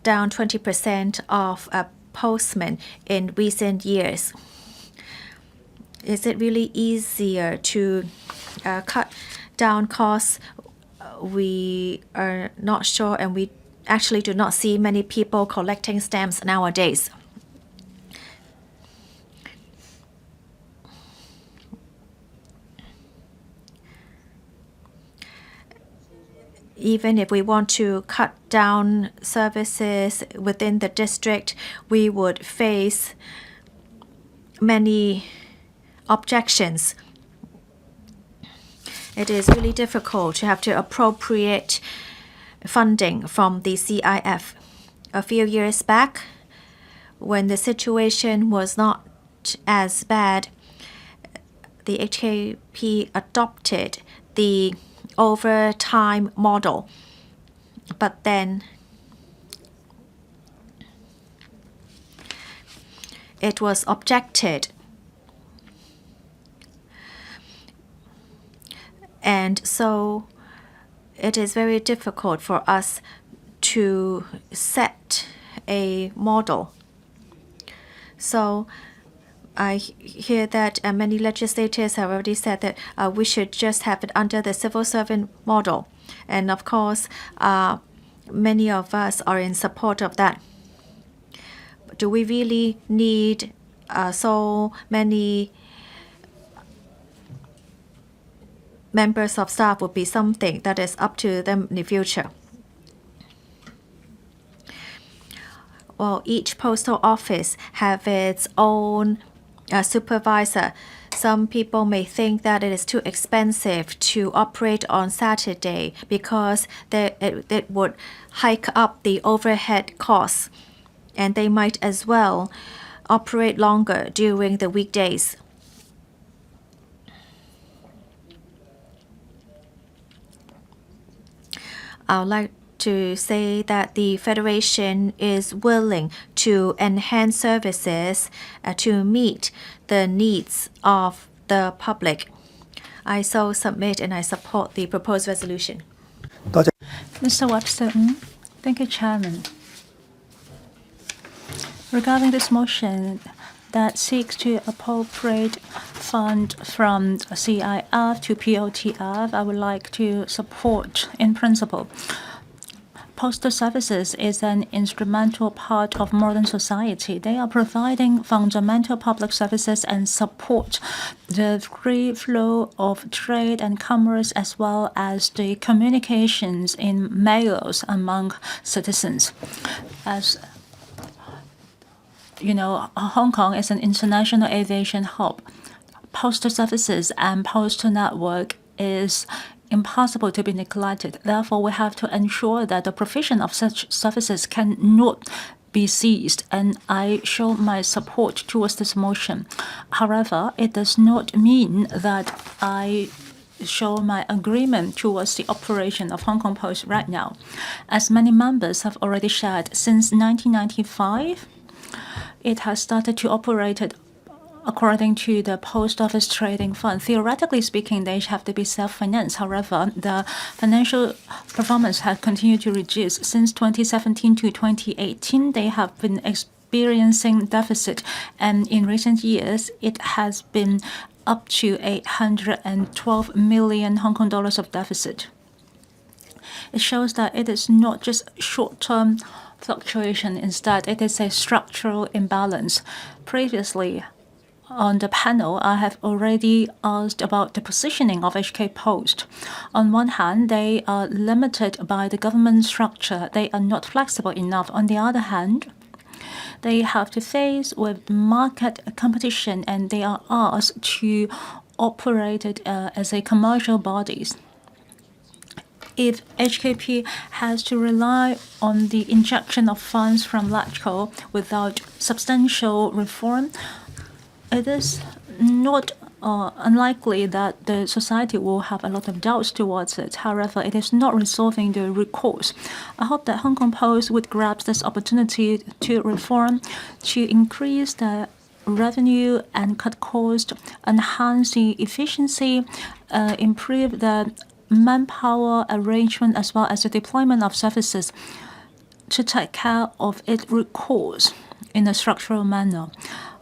down 20% of postmen in recent years. Is it really easier to cut down costs? We are not sure, and we actually do not see many people collecting stamps nowadays. Even if we want to cut down services within the district, we would face many objections. It is really difficult to have to appropriate funding from the CIF. A few years back, when the situation was not as bad, the HKP adopted the overtime model. But then it was objected. And so it is very difficult for us to set a model. So I hear that many legislators have already said that we should just have it under the civil servant model. And of course, many of us are in support of that. do we really need so many members of staff? Would be something that is up to them in the future. Well, each postal office have its own supervisor. Some people may think that it is too expensive to operate on Saturday because it would hike up the overhead costs, and they might as well operate longer during the weekdays. I would like to say that the Federation is willing to enhance services to meet the needs of the public. I so submit and I support the proposed resolution. Mr. Webster, thank you, Chairman. Regarding this motion that seeks to appropriate fund from CIF to POTF, I would like to support in principle. Postal services is an instrumental part of modern society. They are providing fundamental public services and support the free flow of trade and commerce, as well as the communications in mails among citizens. As you know, Hong Kong is an international aviation hub. Postal services and postal network is impossible to be neglected. Therefore, we have to ensure that the provision of such services cannot be seized, and I show my support towards this motion. However, it does not mean that I show my agreement towards the operation of Hong Kong Post right now. As many members have already shared, since 1995, it has started to operate according to the Post Office Trading Fund. Theoretically speaking, they have to be self-financed. However, the financial performance has continued to reduce. Since 2017 to 2018, they have been experiencing deficit, and in recent years, it has been up to 812 million Hong Kong dollars of deficit. It shows that it is not just short-term fluctuation. Instead, it is a structural imbalance. Previously, on the panel, I have already asked about the positioning of HK Post. On one hand, they are limited by the government structure. They are not flexible enough. On the other hand, they have to face with market competition, and they are asked to operate it as a commercial bodies. If HKP has to rely on the injection of funds from LATCO without substantial reform, it is not unlikely that the society will have a lot of doubts towards it. However, it is not resolving the root cause. I hope that Hong Kong Post would grasp this opportunity to reform, to increase the revenue and cut cost, enhance the efficiency, improve the manpower arrangement, as well as the deployment of services to take care of its root cause in a structural manner.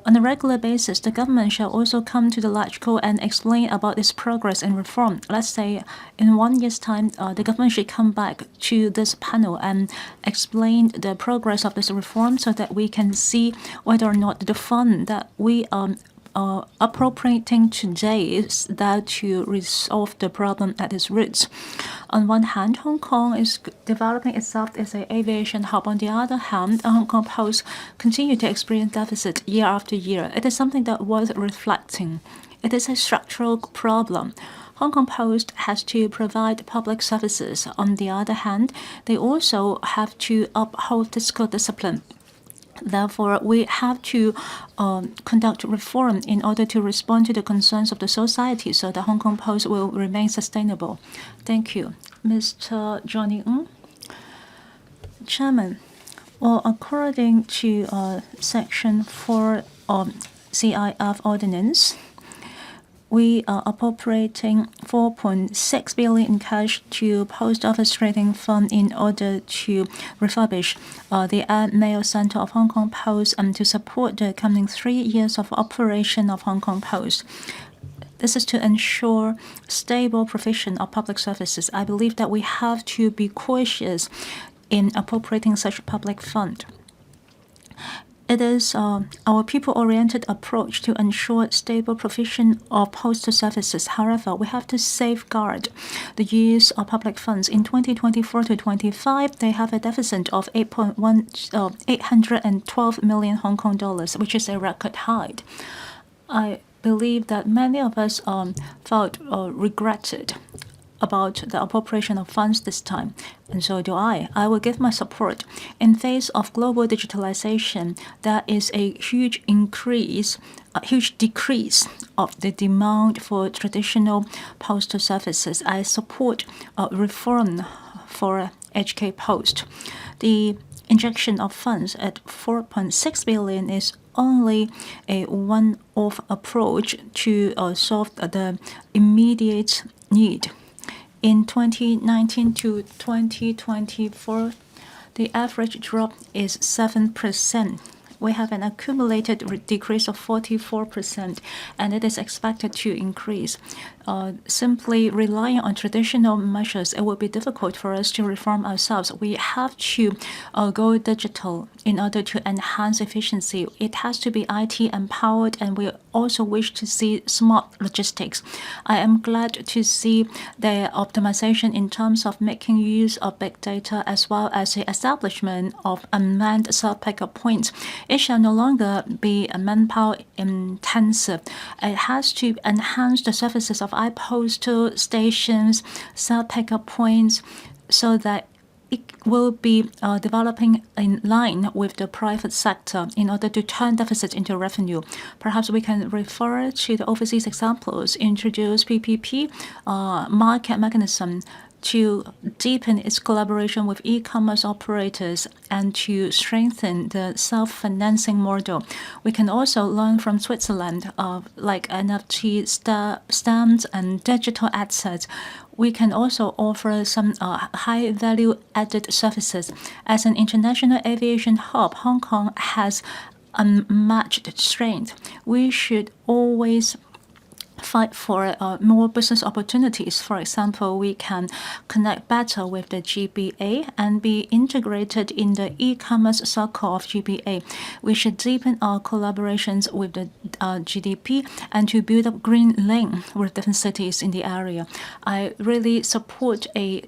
On a regular basis, the government shall also come to the LATCO and explain about its progress and reform. Let's say in 1 year's time, the government should come back to this panel and explain the progress of this reform so that we can see whether or not the fund that we are appropriating today is there to resolve the problem at its roots. On one hand, Hong Kong is developing itself as an aviation hub. On the other hand, Hong Kong Post continue to experience deficit year after year. It is something that worth reflecting. It is a structural problem. Hong Kong Post has to provide public services. On the other hand, they also have to uphold fiscal discipline. Therefore, we have to conduct reform in order to respond to the concerns of the society so that Hong Kong Post will remain sustainable. Thank you. Mr. Johnny Ng. Chairman, well, according to Section 4 of CIF Ordinance, we are appropriating 4.6 billion in cash to Post Office Trading Fund in order to refurbish the Air Mail Center of Hong Kong Post and to support the coming 3 years of operation of Hong Kong Post. This is to ensure stable provision of public services. I believe that we have to be cautious in appropriating such public fund. It is our people-oriented approach to ensure stable provision of postal services. However, we have to safeguard the use of public funds. In 2024 to 25, they have a deficit of 812 million Hong Kong dollars, which is a record high. I believe that many of us felt regretted about the appropriation of funds this time, and so do I. I will give my support. In face of global digitalization, there is a huge decrease of the demand for traditional postal services. I support reform for HK Post. The injection of funds at 4.6 billion is only a one-off approach to solve the immediate need. In 2019 to 2024, the average drop is 7%. We have an accumulated decrease of 44%, and it is expected to increase. Simply relying on traditional measures, it will be difficult for us to reform ourselves. We have to go digital in order to enhance efficiency. It has to be IT empowered, and we also wish to see smart logistics. I am glad to see the optimization in terms of making use of big data as well as the establishment of unmanned self-pickup points. It shall no longer be manpower intensive. It has to enhance the services of iPostal stations, self-pickup points, so that it will be developing in line with the private sector in order to turn deficits into revenue. Perhaps we can refer to the overseas examples, introduce PPP market mechanism to deepen its collaboration with e-commerce operators and to strengthen the self-financing model. We can also learn from Switzerland, like NFT stamps and digital assets. We can also offer some high value added services. As an international aviation hub, Hong Kong has unmatched strength. We should always fight for more business opportunities. For example, we can connect better with the GBA and be integrated in the e-commerce circle of GBA. We should deepen our collaborations with the GDP and to build up green lane with different cities in the area. I really support a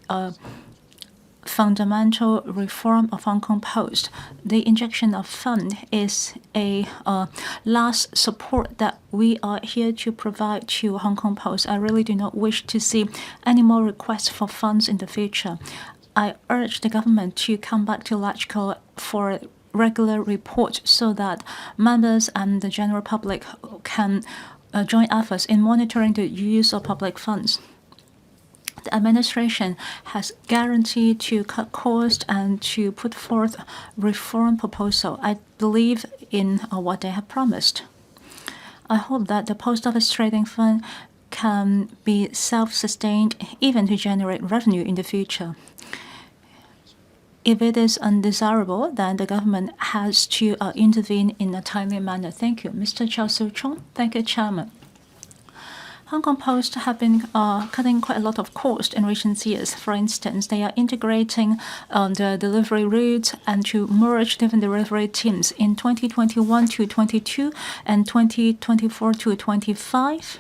fundamental reform of Hong Kong Post. The injection of fund is a last support that we are here to provide to Hong Kong Post. I really do not wish to see any more requests for funds in the future. I urge the government to come back to LegCo for regular reports so that members and the general public can join efforts in monitoring the use of public funds. The administration has guaranteed to cut costs and to put forth reform proposal. I believe in what they have promised. I hope that the Post Office Trading Fund can be self-sustained even to generate revenue in the future. If it is undesirable, then the government has to intervene in a timely manner. Thank you. Mr. Chow Su-chung. Thank you, Chairman. Hong Kong Post have been cutting quite a lot of cost in recent years. For instance, they are integrating the delivery routes and to merge different delivery teams in 2021 to 22 and 2024 to 25.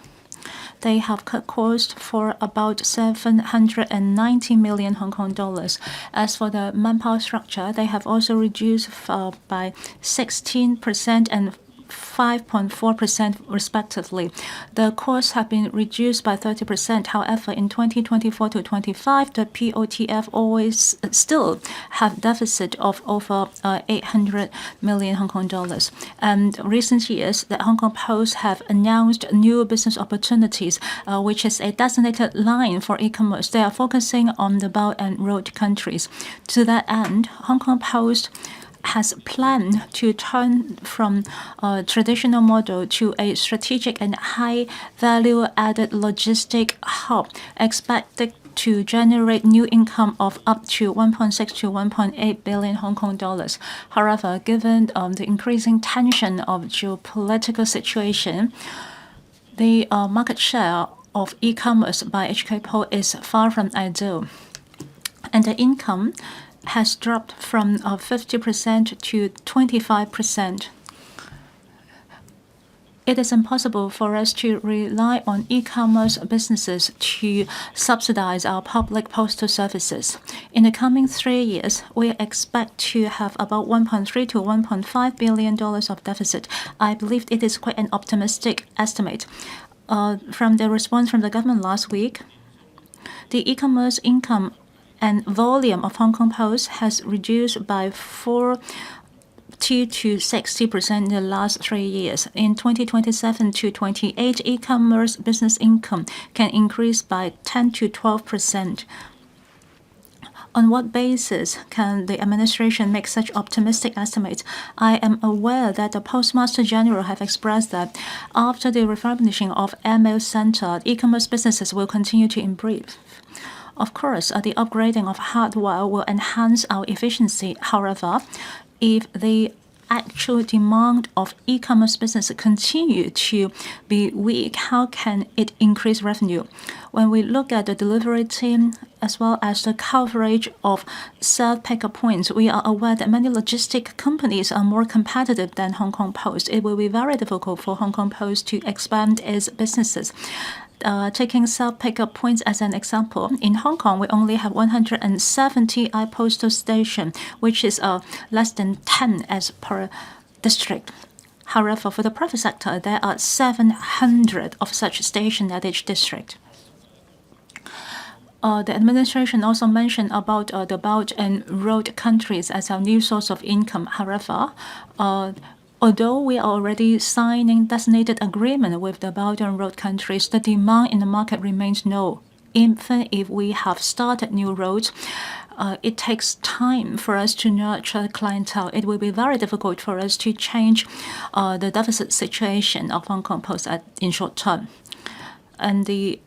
They have cut costs for about 790 million Hong Kong dollars. As for the manpower structure, they have also reduced by 16% and 5.4% respectively. The costs have been reduced by 30%. However, in 2024 to 25, the POTF always still have deficit of over 800 million Hong Kong dollars. And recent years, the Hong Kong Post have announced new business opportunities, which is a designated line for e-commerce. They are focusing on the Belt and Road countries. To that end, Hong Kong Post has planned to turn from a traditional model to a strategic and high value-added logistic hub, expected to generate new income of up to 1.6 to 1.8 billion Hong Kong dollars. However, given the increasing tension of geopolitical situation, the market share of e-commerce by HK Post is far from ideal, and the income has dropped from 50% to 25%. It is impossible for us to rely on e-commerce businesses to subsidize our public postal services. In the coming 3 years, we expect to have about $1.3 to $1.5 billion of deficit. I believe it is quite an optimistic estimate. From the response from the government last week, the e-commerce income and volume of Hong Kong Post has reduced by 40 to 60% in the last 3 years. In 2027 to 28, e-commerce business income can increase by 10 to 12%. On what basis can the administration make such optimistic estimates? I am aware that the Postmaster General have expressed that after the refurbishing of Airmail Center, e-commerce businesses will continue to improve. Of course, the upgrading of hardware will enhance our efficiency. However, if the actual demand of e-commerce business continue to be weak, how can it increase revenue? When we look at the delivery team as well as the coverage of self-pickup points, we are aware that many logistic companies are more competitive than Hong Kong Post. It will be very difficult for Hong Kong Post to expand its businesses. Taking self-pickup points as an example, in Hong Kong, we only have 170 iPostal stations, which is less than 10 as per district. However, for the private sector, there are 700 of such stations at each district. The administration also mentioned about the Belt and Road countries as our new source of income. However, although we are already signing designated agreement with the Belt and Road countries, the demand in the market remains low. Even if we have started new roads, it takes time for us to nurture clientele. It will be very difficult for us to change the deficit situation of Hong Kong Post in short term. And the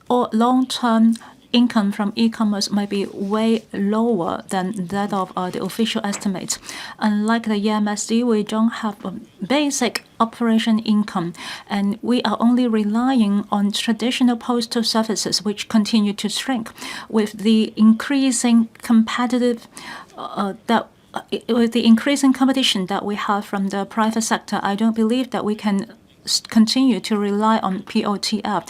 long-term income from e-commerce might be way lower than that of the official estimates. Unlike the EMSD, we don't have a basic operation income, and we are only relying on traditional postal services, which continue to shrink. With the increasing competition that we have from the private sector, I don't believe that we can continue to rely on POTF.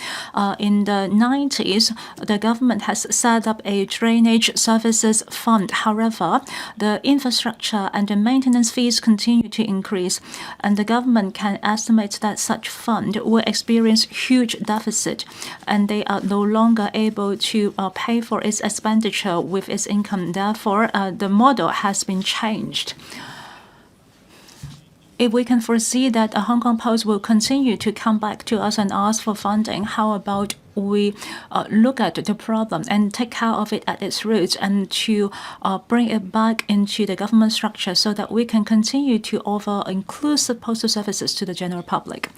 In the 90s, the government has set up a drainage services fund. However, the infrastructure and the maintenance fees continue to increase, and the government can estimate that such fund will experience huge deficit, and they are no longer able to pay for its expenditure with its income. Therefore, the model has been changed. If we can foresee that Hong Kong Post will continue to come back to us and ask for funding, how about we look at the problem and take care of it at its roots and to bring it back into the government structure so that we can continue to offer inclusive postal services to the general public.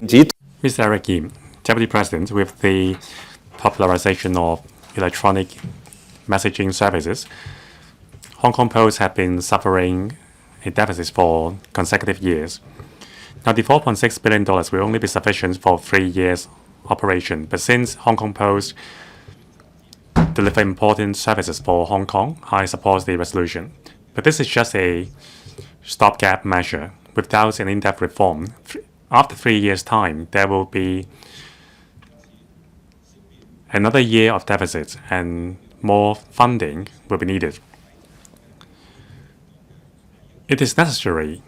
Mr. Eric Yim, Deputy President, with the popularization of electronic messaging services, Hong Kong Post have been suffering a deficit for consecutive years. Now, the $4.6 billion will only be sufficient for 3 years operation, but since Hong Kong Post deliver important services for Hong Kong, I support the resolution. But this is just a stopgap measure. Without an in-depth reform, after 3 years' time, there will be another year of deficit and more funding will be needed. It is necessary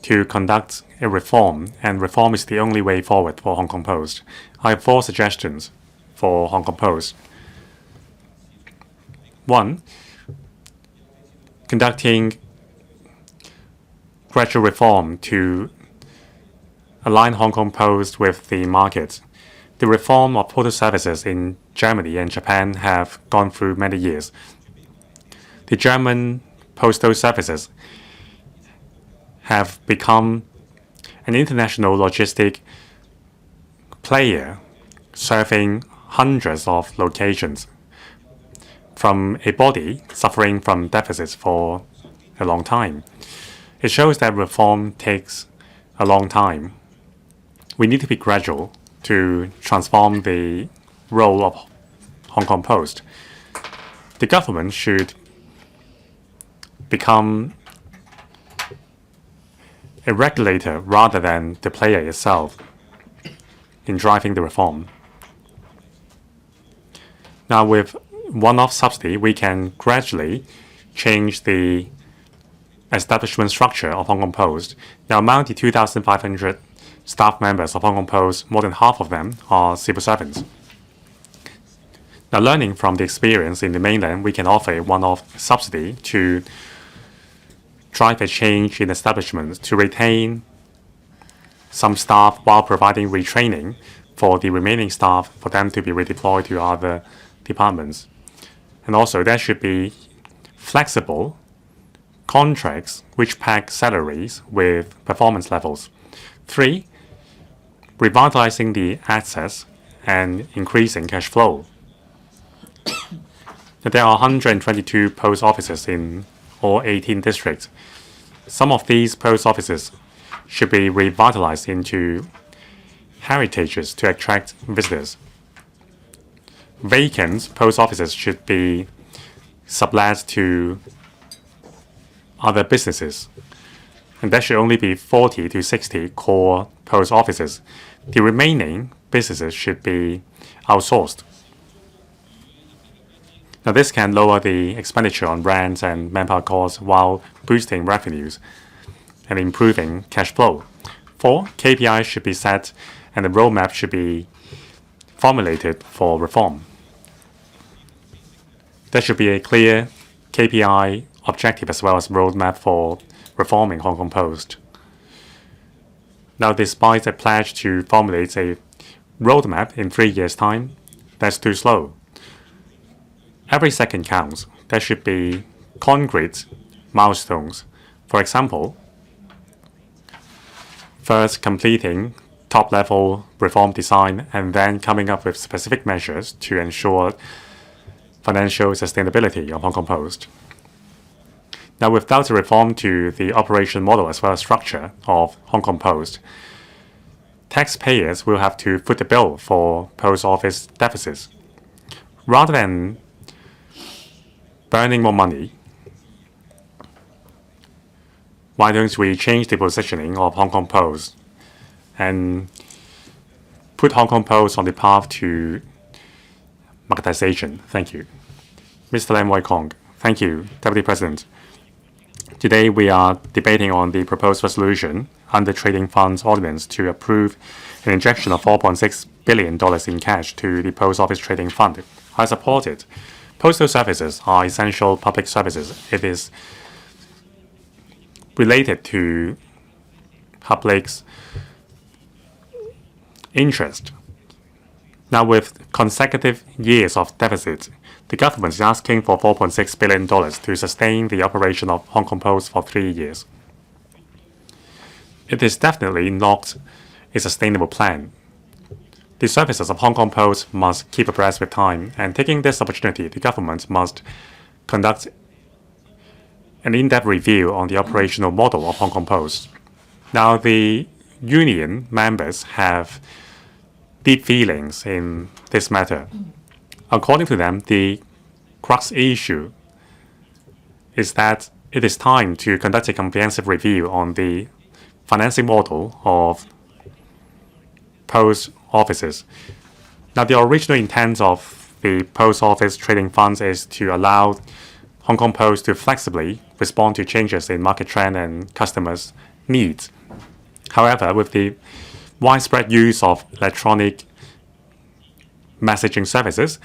to conduct a reform, and reform is the only way forward for Hong Kong Post. I have 4 suggestions for Hong Kong Post. 1. Conducting gradual reform to align Hong Kong Post with the market. The reform of postal services in Germany and Japan have gone through many years. The German postal services have become an international logistic player serving hundreds of locations from a body suffering from deficits for a long time. It shows that reform takes a long time. We need to be gradual to transform the role of Hong Kong Post. The government should become a regulator rather than the player itself in driving the reform. Now, with one-off subsidy, we can gradually change the establishment structure of Hong Kong Post. Now, among the 2,500 staff members of Hong Kong Post, more than half of them are civil servants. Now, learning from the experience in the mainland, we can offer a one-off subsidy to drive a change in establishments to retain some staff while providing retraining for the remaining staff for them to be redeployed to other departments. And also, there should be flexible contracts which pack salaries with performance levels. 3, revitalizing the assets and increasing cash flow. There are 122 post offices in all 18 districts. Some of these post offices should be revitalized into heritages to attract visitors. Vacant post offices should be sublet to other businesses. And there should only be 40 to 60 core post offices. The remaining businesses should be outsourced. Now, this can lower the expenditure on rents and manpower costs while boosting revenues and improving cash flow. 4, KPIs should be set and the roadmap should be formulated for reform. There should be a clear KPI objective as well as roadmap for reforming Hong Kong Post. Now, despite a pledge to formulate a roadmap in 3 years' time, that's too slow. Every second counts. There should be concrete milestones. For example, first completing top-level reform design and then coming up with specific measures to ensure financial sustainability of Hong Kong Post. Now, without a reform to the operation model as well as structure of Hong Kong Post, taxpayers will have to foot the bill for post office deficits. Rather than burning more money, why don't we change the positioning of Hong Kong Post and put Hong Kong Post on the path to marketization? Thank you. Mr. Lam Wai Kong. Thank you, Deputy President. Today we are debating on the proposed resolution under Trading Funds Ordinance to approve an injection of $4.6 billion in cash to the Post Office Trading Fund. I support it. Postal services are essential public services. It is related to public's interest. Now, with consecutive years of deficit, the government is asking for $4.6 billion to sustain the operation of Hong Kong Post for 3 years. It is definitely not a sustainable plan. The services of Hong Kong Post must keep abreast with time, and taking this opportunity, the government must conduct an in-depth review on the operational model of Hong Kong Post. Now, the union members have deep feelings in this matter. According to them, the crux issue is that it is time to conduct a comprehensive review on the financing model of post offices. Now, the original intent of the Post Office Trading Funds is to allow Hong Kong Post to flexibly respond to changes in market trend and customers' needs. However, with the widespread use of electronic messaging services,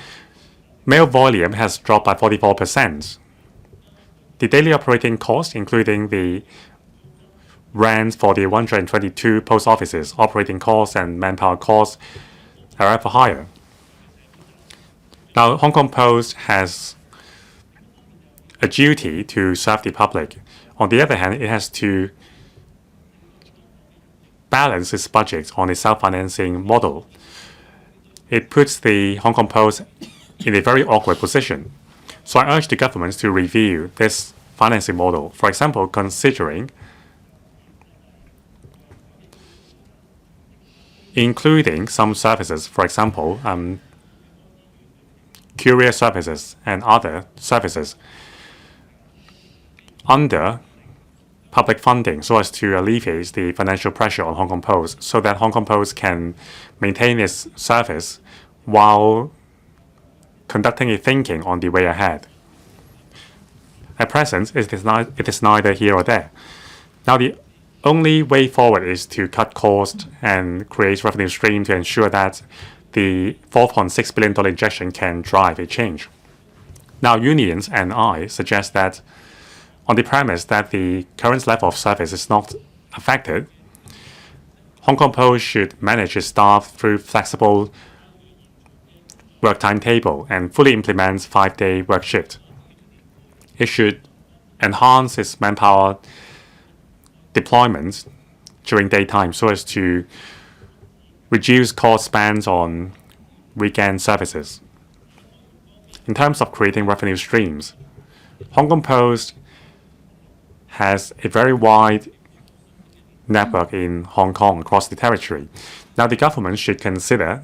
mail volume has dropped by 44%. The daily operating cost, including the rent for the 122 post offices, operating costs and manpower costs, are ever higher. Now, Hong Kong Post has a duty to serve the public. On the other hand, it has to balance its budget on a self-financing model. It puts the Hong Kong Post in a very awkward position. So I urge the government to review this financing model. For example, considering including some services, for example, courier services and other services, under public funding so as to alleviate the financial pressure on Hong Kong Post so that Hong Kong Post can maintain its service while conducting a thinking on the way ahead. At present, it is neither here or there. Now, the only way forward is to cut costs and create revenue stream to ensure that the $4.6 billion injection can drive a change. Now, unions and I suggest that on the premise that the current level of service is not affected, Hong Kong Post should manage its staff through flexible work timetable and fully implement 5-day work shift. It should enhance its manpower deployment during daytime so as to reduce cost spans on weekend services. In terms of creating revenue streams, Hong Kong Post has a very wide network in Hong Kong across the territory. Now, the government should consider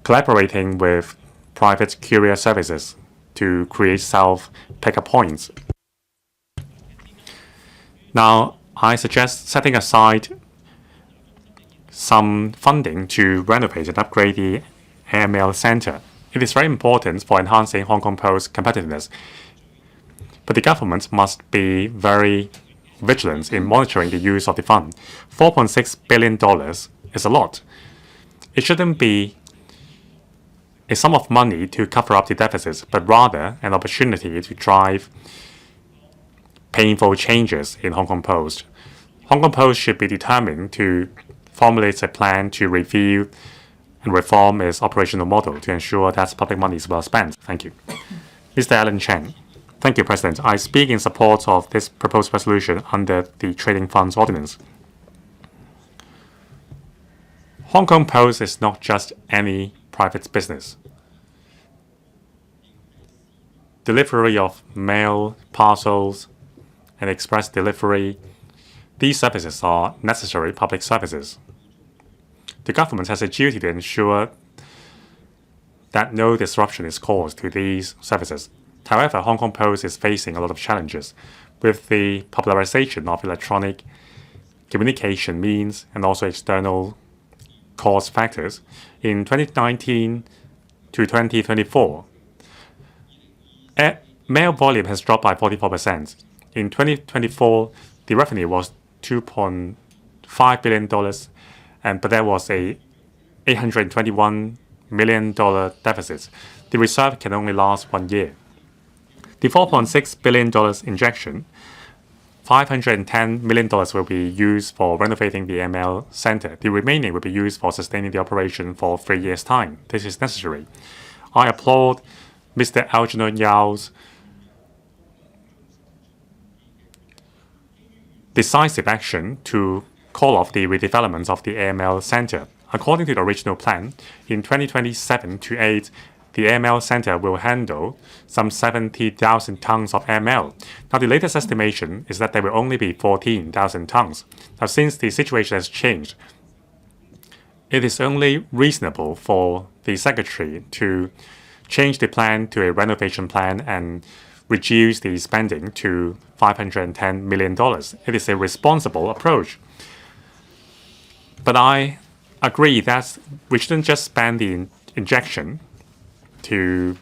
collaborating with private courier services to create self-pickup points. Now, I suggest setting aside some funding to renovate and upgrade the AML Center. It is very important for enhancing Hong Kong Post's competitiveness. But the government must be very vigilant in monitoring the use of the fund. $4.6 billion is a lot. It shouldn't be a sum of money to cover up the deficits, but rather an opportunity to drive painful changes in Hong Kong Post. Hong Kong Post should be determined to formulate a plan to review and reform its operational model to ensure that public money is well spent. Thank you. Mr. Alan Chen. Thank you, President. I speak in support of this proposed resolution under the Trading Funds Ordinance. Hong Kong Post is not just any private business. Delivery of mail, parcels, and express delivery, these services are necessary public services. The government has a duty to ensure that no disruption is caused to these services. However, Hong Kong Post is facing a lot of challenges with the popularization of electronic communication means and also external cost factors. In 2019 to 2024, mail volume has dropped by 44%. In 2024, the revenue was $2.5 billion, but there was a $821 million deficit. The reserve can only last 1 year. The $4.6 billion injection, $510 million will be used for renovating the ML Center. The remaining will be used for sustaining the operation for 3 years' time. This is necessary. I applaud Mr. Algernon Yao's decisive action to call off the redevelopment of the AML Center. According to the original plan, in 2027 to 8, the AML Center will handle some 70,000 tons of ML. Now, the latest estimation is that there will only be 14,000 tons. Now, since the situation has changed, it is only reasonable for the Secretary to change the plan to a renovation plan and reduce the spending to $510 million. It is a responsible approach. But I agree that we shouldn't just spend the injection to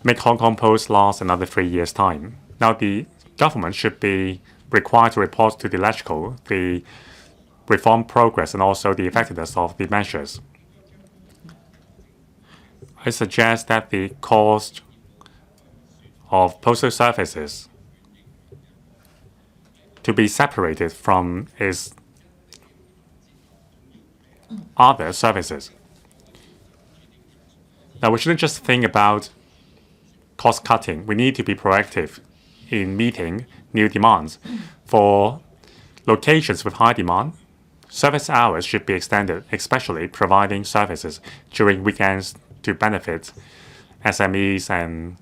make Hong Kong Post last another 3 years' time. Now, the government should be required to report to the LegCo the reform progress and also the effectiveness of the measures. I suggest that the cost of postal services to be separated from its other services. Now, we shouldn't just think about cost cutting. We need to be proactive in meeting new demands. For locations with high demand, service hours should be extended, especially providing services during weekends to benefit SMEs and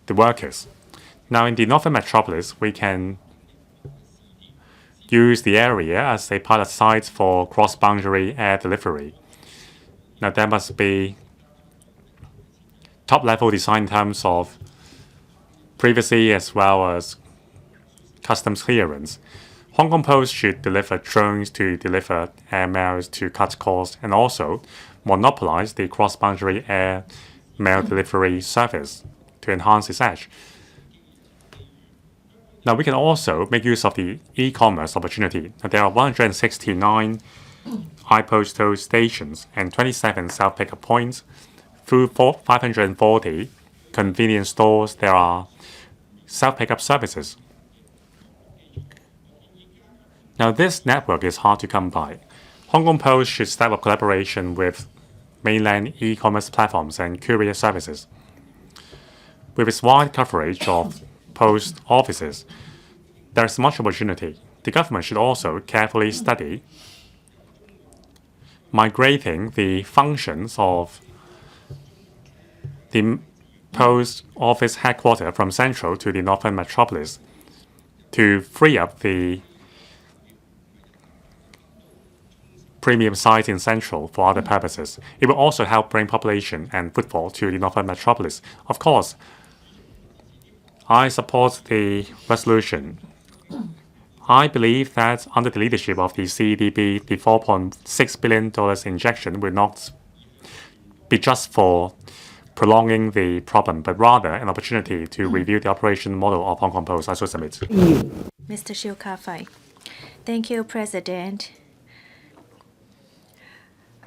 the workers. Now, in the Northern Metropolis, we can use the area as a pilot site for cross-boundary air delivery. Now, there must be top-level design in terms of privacy as well as customs clearance. Hong Kong Post should deliver drones to deliver air mails to cut costs and also monopolize the cross-boundary air mail delivery service to enhance its edge. Now, we can also make use of the e-commerce opportunity. There are 169 iPostal stations and 27 self-pickup points. Through 540 convenience stores, there are self-pickup services. Now, this network is hard to come by. Hong Kong Post should step up collaboration with mainland e-commerce platforms and courier services. With its wide coverage of post offices, there is much opportunity. The government should also carefully study migrating the functions of the post office headquarters from Central to the Northern Metropolis to free up the premium site in Central for other purposes. It will also help bring population and footfall to the Northern Metropolis. Of course, I support the resolution. I believe that under the leadership of the CEDB, the $4.6 billion injection will not be just for prolonging the problem, but rather an opportunity to review the operation model of Hong Kong Post. I shall submit. Mr. Shiu Ka-fai. Thank you, President.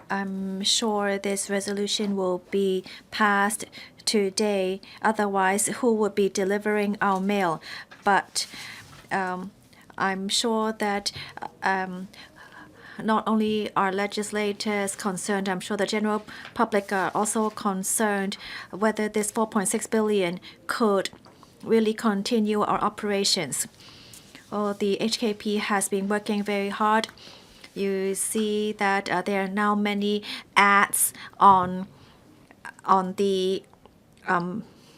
I'm sure this resolution will be passed today. Otherwise, who would be delivering our mail? But I'm sure that not only are legislators concerned, I'm sure the general public are also concerned whether this 4.6 billion could really continue our operations. Well, the HKP has been working very hard. You see that there are now many ads on the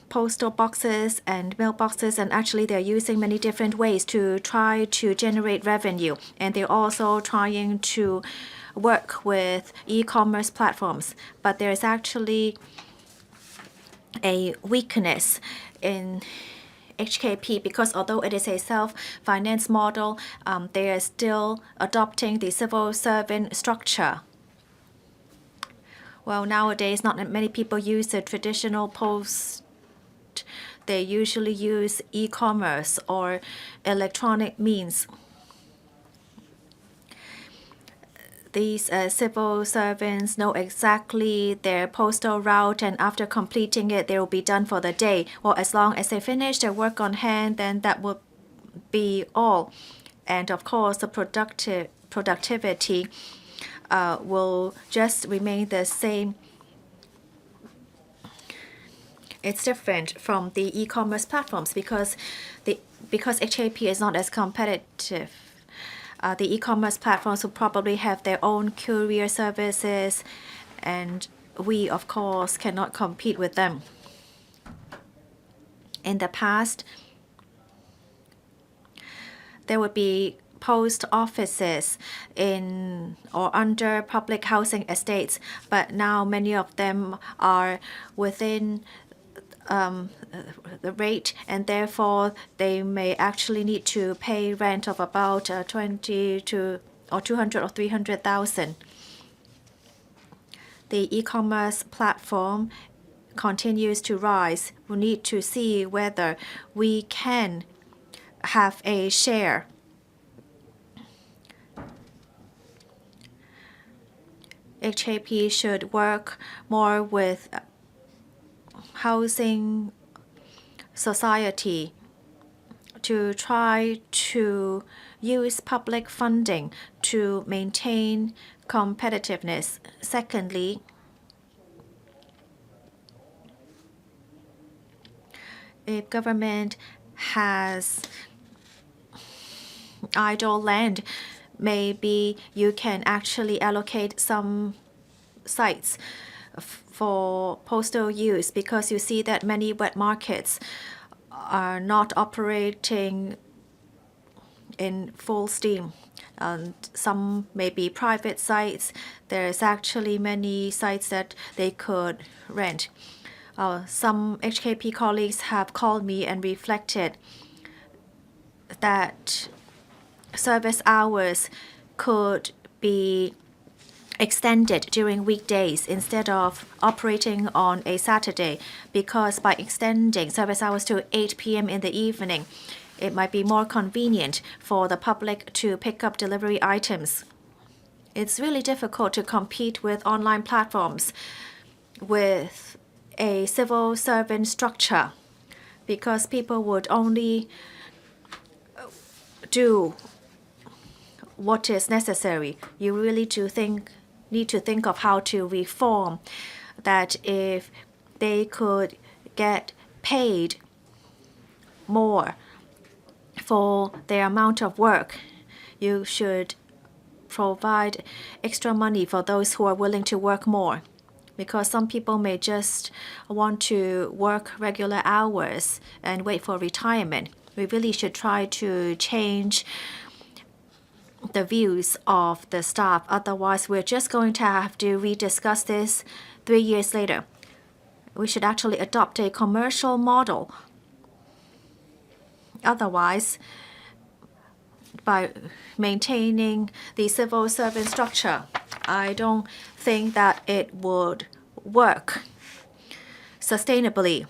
postal boxes and mailboxes, and actually they're using many different ways to try to generate revenue. And they're also trying to work with e-commerce platforms. But there is actually a weakness in HKP because although it is a self-finance model, they are still adopting the civil servant structure. Well, nowadays, not many people use the traditional post. They usually use e-commerce or electronic means. These civil servants know exactly their postal route, and after completing it, they will be done for the day. Well, as long as they finish their work on hand, then that will be all. And of course, the productivity will just remain the same. It's different from the e-commerce platforms because HKP is not as competitive. The e-commerce platforms will probably have their own courier services, and we, of course, cannot compete with them. In the past, there would be post offices in or under public housing estates, but now many of them are within the rate, and therefore they may actually need to pay rent of about 20 to or 200 or 300,000. The e-commerce platform continues to rise. We need to see whether we can have a share. HKP should work more with housing society to try to use public funding to maintain competitiveness. Secondly, if government has idle land, maybe you can actually allocate some sites for postal use, because you see that many wet markets are not operating in full steam. Some may be private sites. There's actually many sites that they could rent. Some HKP colleagues have called me and reflected that service hours could be extended during weekdays instead of operating on a Saturday, because by extending service hours to 8 p.m. in the evening, it might be more convenient for the public to pick up delivery items. It's really difficult to compete with online platforms with a civil servant structure, because people would only do what is necessary. You really need to think of how to reform that. If they could get paid more for their amount of work, you should provide extra money for those who are willing to work more, because some people may just want to work regular hours and wait for retirement. We really should try to change the views of the staff. Otherwise, we're just going to have to rediscuss this 3 years later. We should actually adopt a commercial model. Otherwise, by maintaining the civil servant structure, I don't think that it would work sustainably.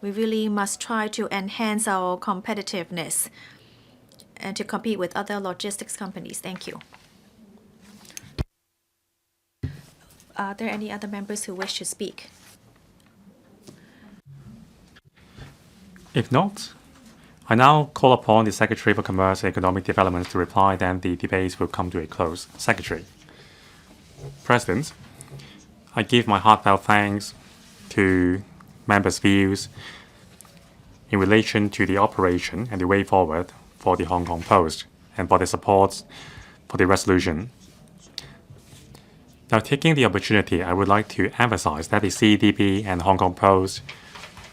We really must try to enhance our competitiveness and to compete with other logistics companies. Thank you. Are there any other members who wish to speak? If not, I now call upon the Secretary for Commerce and Economic Development to reply, then the debates will come to a close. Secretary. President, I give my heartfelt thanks to members' views in relation to the operation and the way forward for the Hong Kong Post and for the support for the resolution. Now, taking the opportunity, I would like to emphasize that the CDB and Hong Kong Post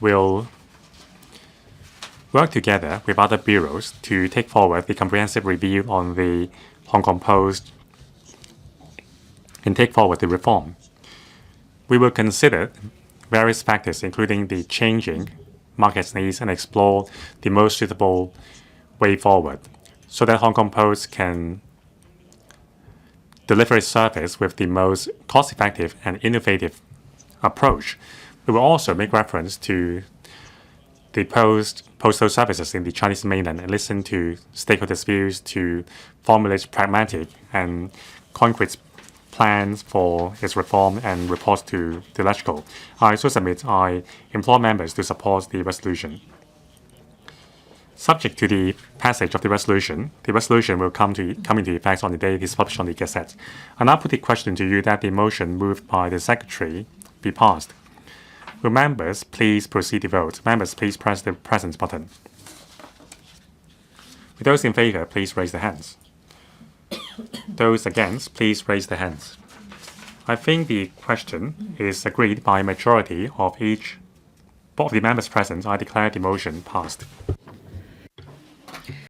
will work together with other bureaus to take forward the comprehensive review on the Hong Kong Post and take forward the reform. We will consider various factors, including the changing market needs, and explore the most suitable way forward so that Hong Kong Post can deliver its service with the most cost-effective and innovative approach. We will also make reference to the postal services in the Chinese mainland and listen to stakeholders' views to formulate pragmatic and concrete plans for its reform and reports to the LegCo. I also submit I implore members to support the resolution. Subject to the passage of the resolution will come into effect on the day it is published on the Gazette. I now put the question to you that the motion moved by the Secretary be passed. Will members please proceed to vote? Members, please press the present button. With those in favor, please raise their hands. Those against, please raise their hands. I think the question is agreed by a majority of each of the members present. I declare the motion passed.